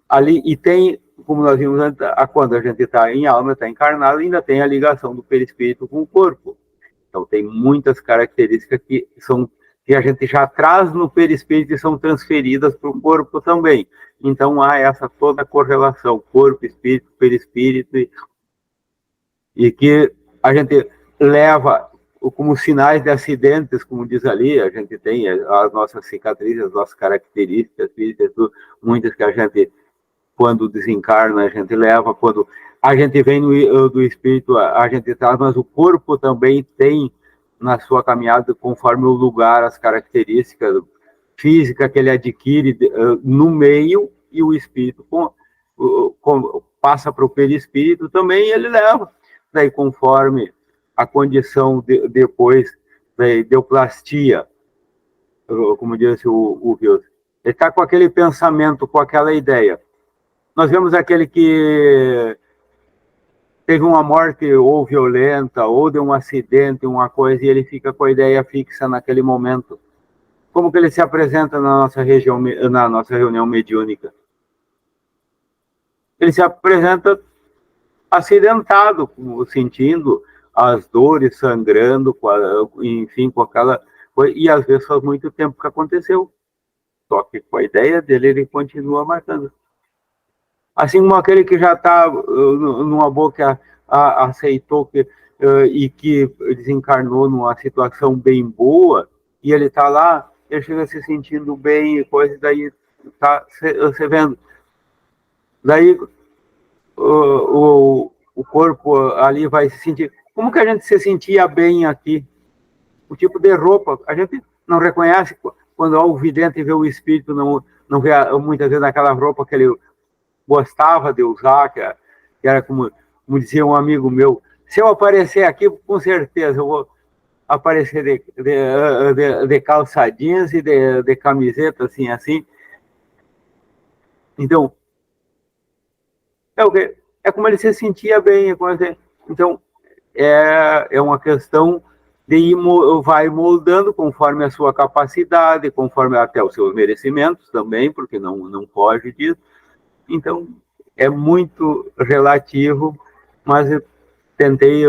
ali, e tem, como nós vimos antes, quando a gente está em alma, está encarnado, ainda tem a ligação do perispírito com o corpo. Então, tem muitas características que a gente já traz no perispírito e são transferidas para o corpo também. Então, há essa toda correlação, corpo, espírito, perispírito, e que a gente leva, como sinais de acidentes, como diz ali, a gente tem as nossas cicatrizes, as nossas características físicas, muitas que a gente, quando desencarna, a gente leva, quando a gente vem do espírito, a gente traz, mas o corpo também tem, na sua caminhada, conforme o lugar, as características físicas que ele adquire no meio, e o espírito passa para o perispírito também, e ele leva. Daí, conforme a condição depois da ideoplastia, como disse o Wilson, ele está com aquele pensamento, com aquela ideia. Nós vemos aquele que teve uma morte ou violenta, ou de um acidente, uma coisa, e ele fica com a ideia fixa naquele momento. Como que ele se apresenta na nossa reunião mediúnica? Ele se apresenta acidentado, sentindo as dores, sangrando, enfim, com aquela coisa, e às vezes faz muito tempo que aconteceu. Só que com a ideia dele, ele continua marcando. Assim como aquele que já está numa boa, que aceitou e que desencarnou numa situação bem boa, e ele está lá, ele chega se sentindo bem e coisa, daí está você vendo. Daí o corpo ali vai se sentir... Como que a gente se sentia bem aqui? O tipo de roupa, a gente não reconhece quando o vidente vê o espírito, não vê muitas vezes aquela roupa que ele gostava de usar, que era como dizia um amigo meu, se eu aparecer aqui, com certeza eu vou aparecer de calça jeans e de camiseta, assim. Então, é como ele se sentia bem. Então, é uma questão de ir, vai moldando conforme a sua capacidade, conforme até os seus merecimentos também, porque não foge disso. Então, é muito relativo, mas eu tentei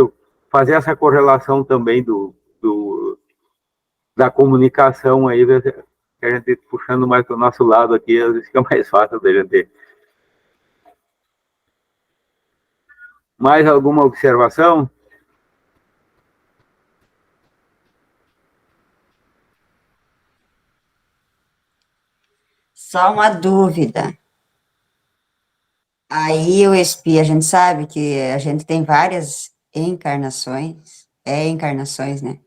fazer essa correlação também da comunicação aí, que a gente puxando mais para o nosso lado aqui, às vezes fica mais fácil da gente. Mais alguma observação? Só uma dúvida. Aí o espírito, a gente sabe que a gente tem várias encarnações, né?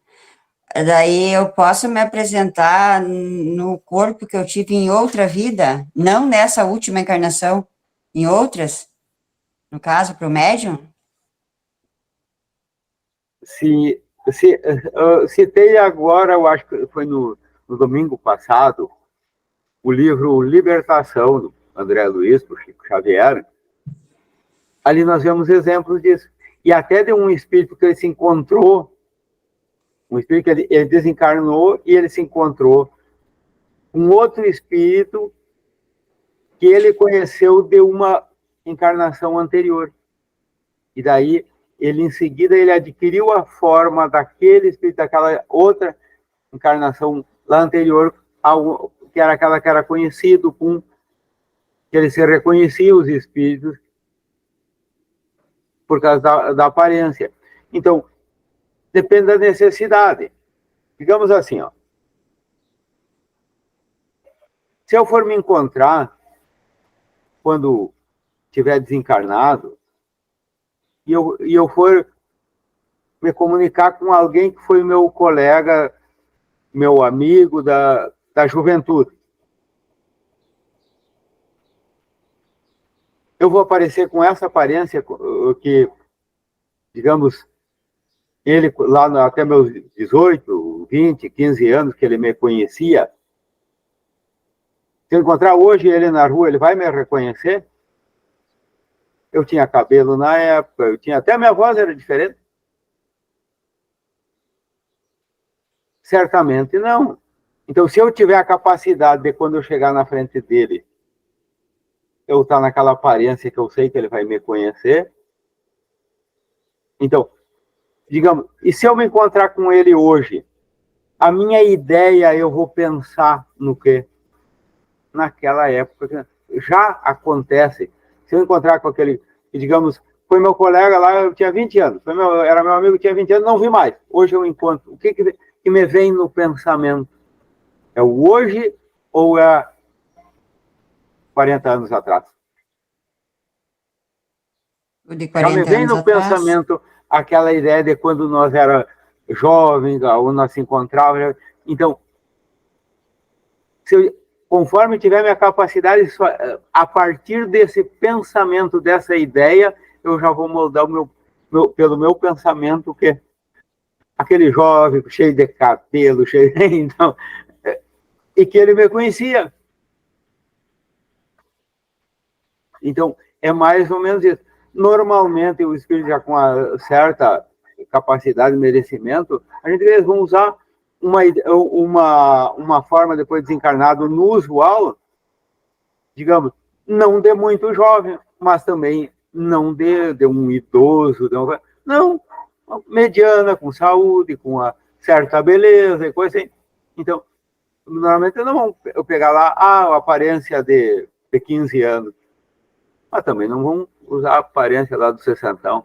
Daí eu posso me apresentar no corpo que eu tive em outra vida, não nessa última encarnação, em outras? No caso, para o médium? Citei agora, eu acho que foi no domingo passado, o livro Libertação, do André Luiz, do Chico Xavier. Ali nós vemos exemplos disso. E até de um espírito que ele se encontrou, um espírito que ele desencarnou e ele se encontrou com outro espírito que ele conheceu de uma encarnação anterior. E daí, em seguida, ele adquiriu a forma daquele espírito, daquela outra encarnação lá anterior, que era aquela que era conhecido, que ele se reconhecia os espíritos por causa da aparência. Então, depende da necessidade. Digamos assim, se eu for me encontrar quando estiver desencarnado e eu for me comunicar com alguém que foi meu colega, meu amigo da juventude, eu vou aparecer com essa aparência que, digamos, ele lá até meus 18, 20, 15 anos que ele me conhecia. Se eu encontrar hoje ele na rua, ele vai me reconhecer? Eu tinha cabelo na época, até minha voz era diferente. Certamente não. Então, se eu tiver a capacidade de, quando eu chegar na frente dele, eu estar naquela aparência que eu sei que ele vai me conhecer. Então, digamos, e se eu me encontrar com ele hoje, a minha ideia, eu vou pensar no quê? Naquela época, já acontece. Se eu encontrar com aquele, digamos, foi meu colega lá, eu tinha 20 anos, era meu amigo, tinha 20 anos, não vi mais. Hoje eu encontro. O que me vem no pensamento? É o hoje ou é 40 anos atrás? O de Já me 40 vem anos no atrás. pensamento aquela ideia de quando nós era jovens, ou nós se encontrávamos. Então, conforme tiver minha capacidade, a partir desse pensamento, dessa ideia, eu já vou moldar pelo meu pensamento, que aquele jovem cheio de cabelo, cheio de... Então, e que ele me conhecia. Então, é mais ou menos isso. Normalmente, o espírito já com uma certa capacidade de merecimento, a gente eles vão usar uma forma, depois desencarnado, no usual, digamos, não de muito jovem, mas também não de um idoso, não, mediana, com saúde, com uma certa beleza e coisa assim. Então, normalmente não vão pegar lá a aparência de 15 anos, mas também não vão usar a aparência lá do 60.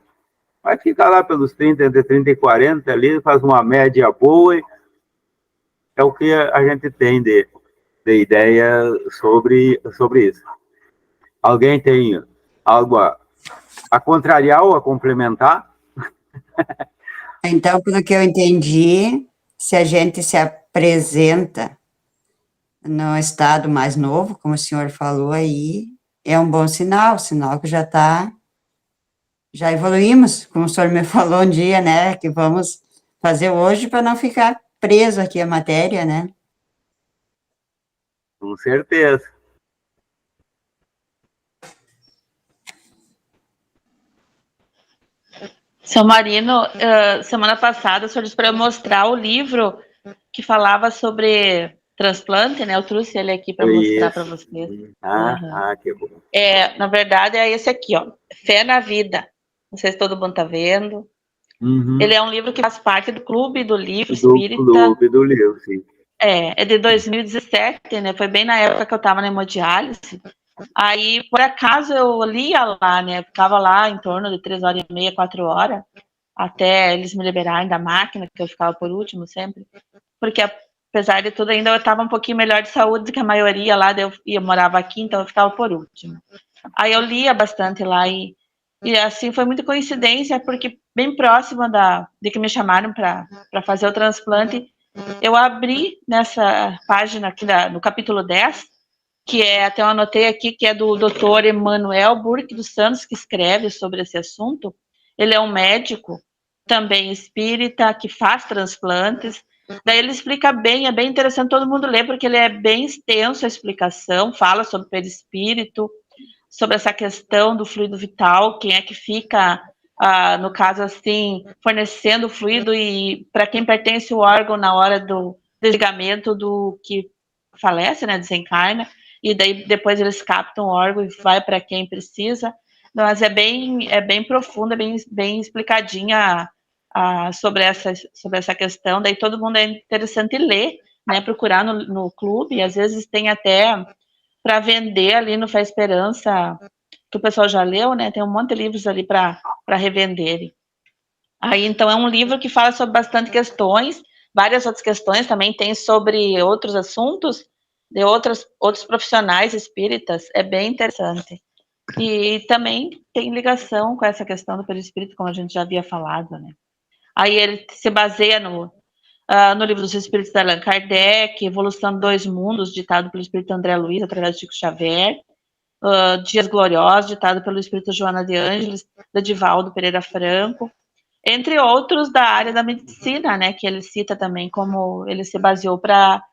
Vai ficar lá pelos 30, entre 30 e 40 ali, faz uma média boa, e é o que a gente tem de ideia sobre isso. Alguém tem algo a contrariar ou a complementar? Então, pelo que eu entendi, se a gente se apresenta no estado mais novo, como o senhor falou aí, é um bom sinal que já evoluímos, como o senhor me falou um dia, né, que vamos fazer hoje para não ficar preso aqui a matéria, né? Com certeza. Seu Marino, semana passada, o senhor disse para eu mostrar o livro que falava sobre transplante, né? Eu trouxe ele aqui para mostrar para vocês. Que bom. Na verdade, é esse aqui, ó. Fé na Vida. Não sei se todo mundo está vendo. Uhum. Ele é um livro que faz parte do Clube do Livro Espírita. Do Clube do Livro, sim. É de 2017, né? Foi bem na época que eu estava na hemodiálise. Aí, por acaso, eu lia lá, né? Eu ficava lá em torno de 3h30, 4 horas, até eles me liberarem da máquina, que eu ficava por último sempre. Porque, apesar de tudo, ainda eu estava um pouquinho melhor de saúde do que a maioria lá, eu morava aqui, então eu ficava por último. Aí eu lia bastante lá e assim, foi muita coincidência, porque bem próximo de que me chamaram para fazer o transplante, eu abri nessa página aqui, no capítulo 10, que até eu anotei aqui, que é do Dr. Emanuel Burke dos Santos, que escreve sobre esse assunto. Ele é um médico, também espírita, que faz transplantes. Daí ele explica bem, é bem interessante todo mundo ler, porque ele é bem extenso a explicação, fala sobre o perispírito, sobre essa questão do fluido vital, quem é que fica, no caso assim, fornecendo o fluido e para quem pertence o órgão na hora do desligamento do que falece, né, desencarna, e daí depois eles captam o órgão e vai para quem precisa. Mas é bem profunda, bem explicadinha sobre essa questão. Daí todo mundo é interessante ler, né, procurar no clube, e às vezes tem até para vender ali no Fé Esperança, que o pessoal já leu, né? Tem um monte de livros ali para revenderem. Aí, então, é um livro que fala sobre bastante questões, várias outras questões também tem sobre outros assuntos, de outros profissionais espíritas, é bem interessante. E também tem ligação com essa questão do perispírito, como a gente já havia falado, né? Aí ele se baseia no livro dos Espíritos de Allan Kardec, Evolução de Dois Mundos, ditado pelo Espírito André Luiz, através de Chico Xavier, Dias Gloriosos, ditado pelo Espírito Joana de Ângeles, da Divaldo Pereira Franco, entre outros da área da medicina, né, que ele cita também como ele se baseou para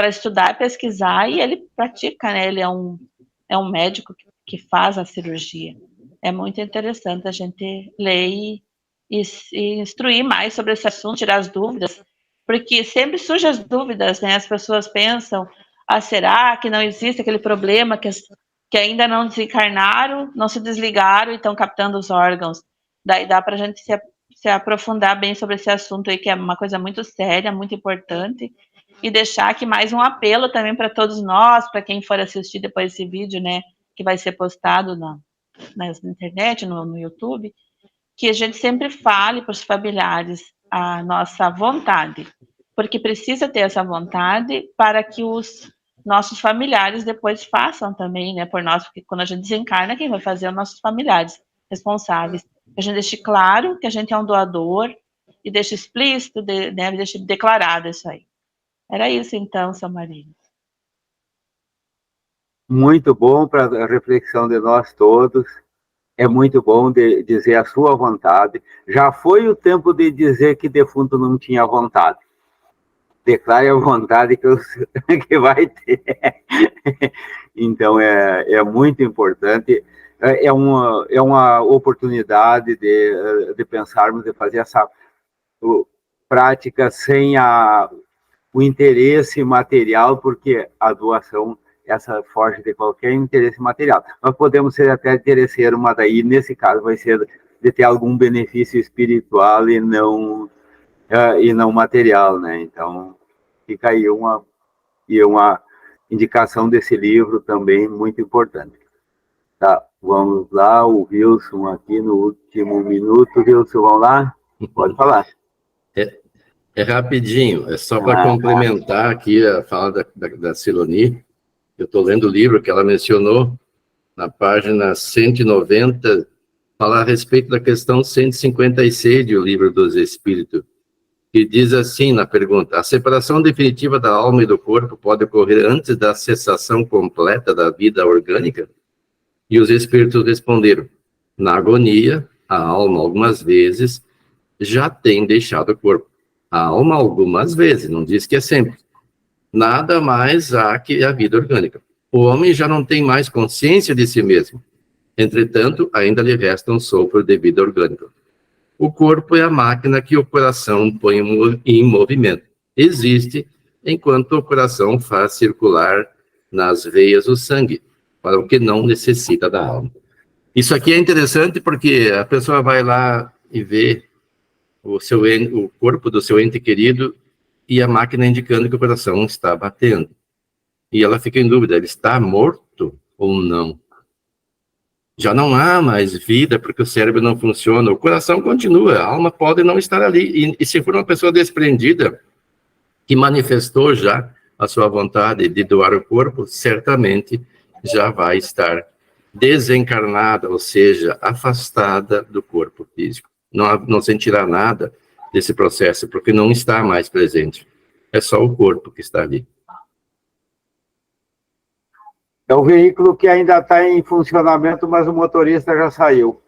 estudar, pesquisar, e ele pratica, né, ele é um médico que faz a cirurgia. É muito interessante a gente ler e instruir mais sobre esse assunto, tirar as dúvidas, porque sempre surgem as dúvidas, né? As pessoas pensam, será que não existe aquele problema que ainda não desencarnaram, não se desligaram e estão captando os órgãos? Daí dá para a gente se aprofundar bem sobre esse assunto aí, que é uma coisa muito séria, muito importante, e deixar aqui mais um apelo também para todos nós, para quem for assistir depois desse vídeo, né, que vai ser postado na internet, no YouTube, que a gente sempre fale para os familiares a nossa vontade, porque precisa ter essa vontade para que os nossos familiares depois façam também, né, por nós, porque quando a gente desencarna, quem vai fazer é os nossos familiares responsáveis. A gente deixe claro que a gente é um doador e deixe explícito, né, deixe declarado isso aí. Era isso então, São Marino. Muito bom para a reflexão de nós todos. É muito bom de dizer a sua vontade. Já foi o tempo de dizer que defunto não tinha vontade. Declare a vontade que vai ter. Então, é muito importante. É uma oportunidade de pensarmos, de fazer essa prática sem o interesse material, porque a doação, essa foge de qualquer interesse material. Nós podemos ser até interesseiro, mas daí, nesse caso, vai ser de ter algum benefício espiritual e não material, né? Então, fica aí uma indicação desse livro também muito importante. Tá, vamos lá, o Wilson aqui no último minuto. Wilson, vamos lá? Pode falar. É rapidinho, é só para complementar aqui a fala da Siloni. Eu estou lendo o livro que ela mencionou, na página 190, fala a respeito da questão 156 do Livro dos Espíritos, que diz assim na pergunta: a separação definitiva da alma e do corpo pode ocorrer antes da cessação completa da vida orgânica? E os espíritos responderam: na agonia, a alma algumas vezes já tem deixado o corpo. A alma algumas vezes, não diz que é sempre. Nada mais há que a vida orgânica. O homem já não tem mais consciência de si mesmo. Entretanto, ainda lhe resta um sopro de vida orgânica. O corpo é a máquina que o coração põe em movimento. Existe enquanto o coração faz circular nas veias o sangue, para o que não necessita da alma. Isso aqui é interessante porque a pessoa vai lá e vê o corpo do seu ente querido e a máquina indicando que o coração está batendo. E ela fica em dúvida, ele está morto ou não? Já não há mais vida porque o cérebro não funciona, o coração continua, a alma pode não estar ali. E se for uma pessoa desprendida, que manifestou já a sua vontade de doar o corpo, certamente já vai estar desencarnada, ou seja, afastada do corpo físico. Não sentirá nada desse processo, porque não está mais presente. É só o corpo que está ali. É o veículo que ainda está em funcionamento, mas o motorista já saiu.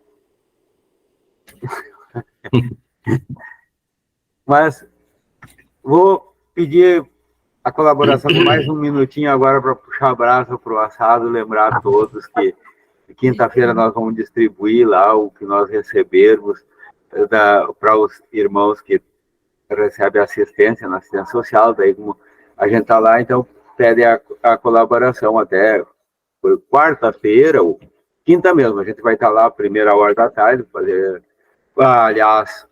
Mas vou pedir a colaboração de mais um minutinho agora para puxar a brasa para o assado, lembrar a todos que quinta-feira nós vamos distribuir lá o que nós recebermos para os irmãos que recebem assistência na assistência social. Daí, como a gente está lá, então pede a colaboração até quarta-feira, ou quinta mesmo, a gente vai estar lá, primeira hora da tarde, fazer, aliás,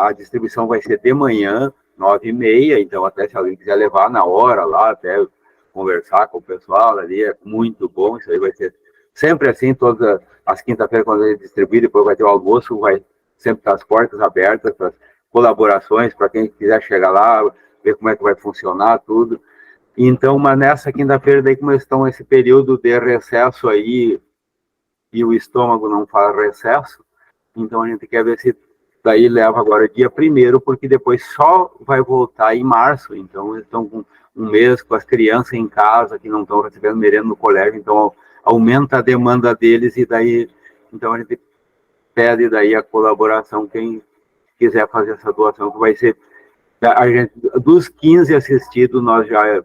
a distribuição vai ser de manhã, 9h30, então até se alguém quiser levar na hora lá, até conversar com o pessoal ali, é muito bom, isso aí vai ser sempre assim, todas as quinta-feiras, quando a gente distribuir, depois vai ter o almoço, vai sempre estar as portas abertas para colaborações, para quem quiser chegar lá, ver como é que vai funcionar tudo. Então, mas nessa quinta-feira, daí como estão esse período de recesso aí, e o estômago não faz recesso, então a gente quer ver se daí leva agora dia 1º, porque depois só vai voltar em março, então eles estão com um mês com as crianças em casa, que não estão recebendo merenda no colégio, então aumenta a demanda deles, e daí, então a gente pede daí a colaboração, quem quiser fazer essa doação, que vai ser, a gente, dos 15 assistidos, nós já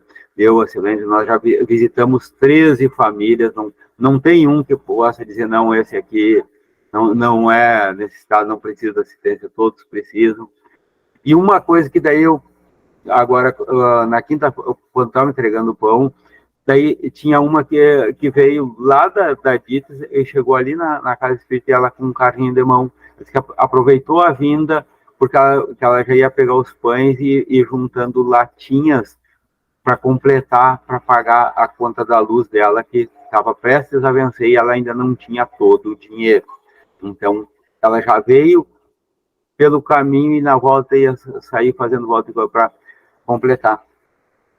visitamos 13 famílias, não tem um que possa dizer, não, esse aqui não é necessitado, não precisa de assistência, todos precisam. E uma coisa que daí eu, agora, na quinta, quando estava entregando o pão, daí tinha uma que veio lá da Ditas e chegou ali na Casa Espírita, e ela com um carrinho de mão, que aproveitou a vinda, porque ela já ia pegar os pães e juntando latinhas para completar, para pagar a conta da luz dela, que estava prestes a vencer e ela ainda não tinha todo o dinheiro. Então, ela já veio pelo caminho e na volta ia sair fazendo volta para completar.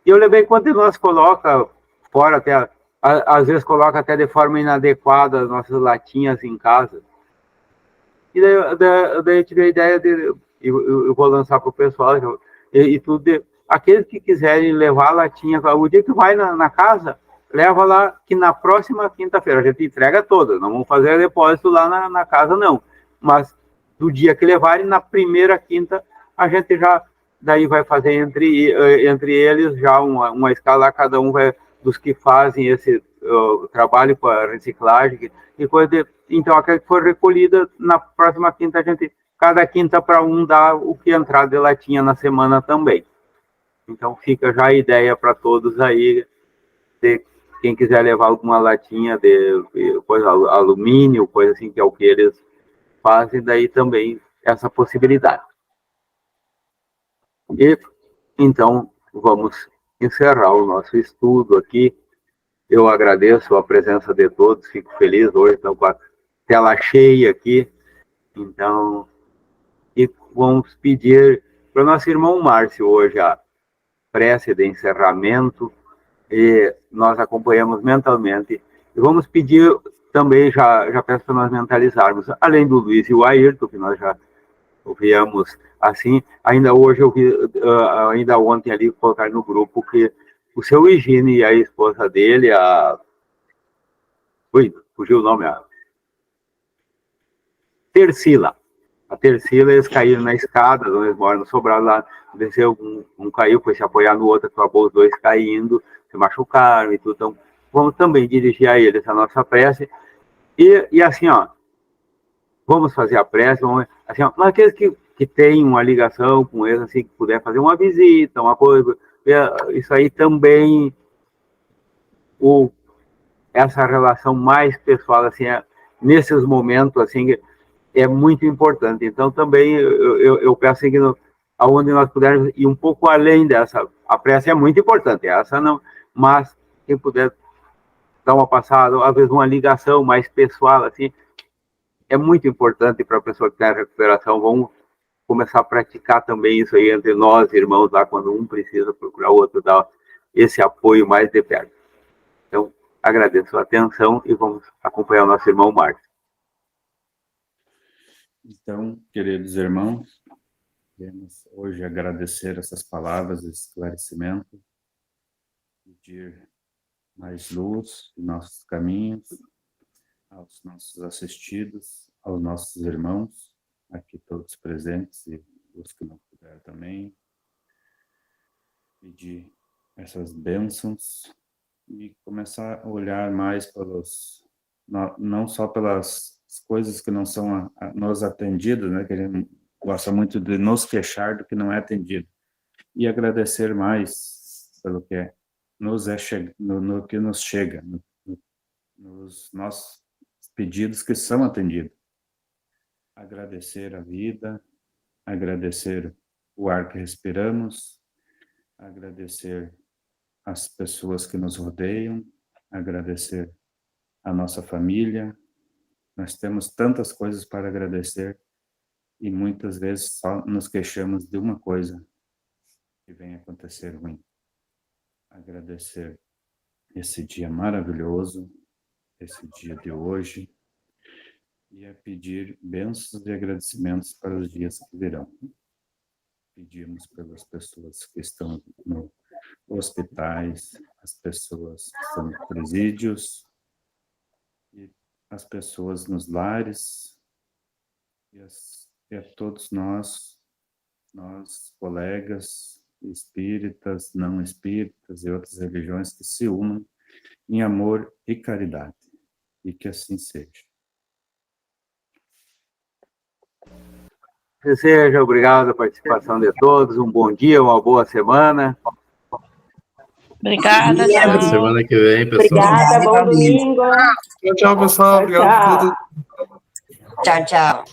E eu levei quando nós coloca fora, até às vezes coloca até de forma inadequada as nossas latinhas em casa. E daí eu tive a ideia de, eu vou lançar para o pessoal, e tudo, aqueles que quiserem levar a latinha, o dia que vai na casa, leva lá, que na próxima quinta-feira, a gente entrega todas, não vamos fazer depósito lá na casa, não. Mas do dia que levarem, na primeira quinta, a gente já, daí vai fazer entre eles já uma escala, cada um vai, dos que fazem esse trabalho com a reciclagem, e coisa então aquela que for recolhida, na próxima quinta, a gente, cada quinta para um dá o que entrar de latinha na semana também. Então fica já a ideia para todos aí, de quem quiser levar alguma latinha de coisa, alumínio, coisa assim, que é o que eles fazem, daí também essa possibilidade. E então vamos encerrar o nosso estudo aqui. Eu agradeço a presença de todos, fico feliz hoje, estou com a tela cheia aqui. Então, e vamos pedir para o nosso irmão Márcio hoje a prece de encerramento, e nós acompanhamos mentalmente. E vamos pedir também, já peço para nós mentalizarmos, além do Luiz e o Ayrton, que nós já ouvimos assim, ainda hoje eu vi, ainda ontem ali, colocar no grupo que o seu Higine e a esposa dele, fugiu o nome, a Tercila. A Tercila, eles caíram na escada, eles moram no sobrado lá, desceu, um caiu, foi se apoiar no outro, acabou os dois caindo, se machucaram e tudo. Então, vamos também dirigir a eles a nossa prece. E assim, ó, vamos fazer a prece, vamos, assim, ó, mas aqueles que têm uma ligação com eles, assim, que puder fazer uma visita, uma coisa, isso aí também, essa relação mais pessoal, assim, nesses momentos, assim, é muito importante. Então, também, eu peço assim, que aonde nós pudermos ir um pouco além dessa, a prece é muito importante, essa não, mas quem puder dar uma passada, às vezes uma ligação mais pessoal, assim, é muito importante para a pessoa que está em recuperação. Vamos começar a praticar também isso aí entre nós, irmãos, lá, quando um precisa procurar o outro, dar esse apoio mais de perto. Então, agradeço a atenção e vamos acompanhar o nosso irmão Márcio. Então, queridos irmãos, queremos hoje agradecer essas palavras de esclarecimento, pedir mais luz em nossos caminhos, aos nossos assistidos, aos nossos irmãos, aqui todos presentes e os que não puderam também, pedir essas bênçãos e começar a olhar mais não só pelas coisas que não são nos atendidas, né, que a gente gosta muito de nos queixar do que não é atendido, e agradecer mais pelo que no que nos chega, nos nossos pedidos que são atendidos. Agradecer a vida, agradecer o ar que respiramos, agradecer as pessoas que nos rodeiam, agradecer a nossa família. Nós temos tantas coisas para agradecer e muitas vezes só nos queixamos de uma coisa que vem acontecer ruim. Agradecer esse dia maravilhoso, esse dia de hoje, e a pedir bênçãos e agradecimentos para os dias que virão. Pedimos pelas pessoas que estão nos hospitais, as pessoas que estão em presídios, e as pessoas nos lares, e a todos nós, colegas espíritas, não espíritas e outras religiões que se unam em amor e caridade, e que assim seja. Que seja, obrigado a participação de todos, um bom dia, uma boa semana. Obrigada, tchau. Semana que vem, pessoal. Obrigada, bom domingo. Tchau, pessoal. Obrigado por tudo. Tchau, tchau.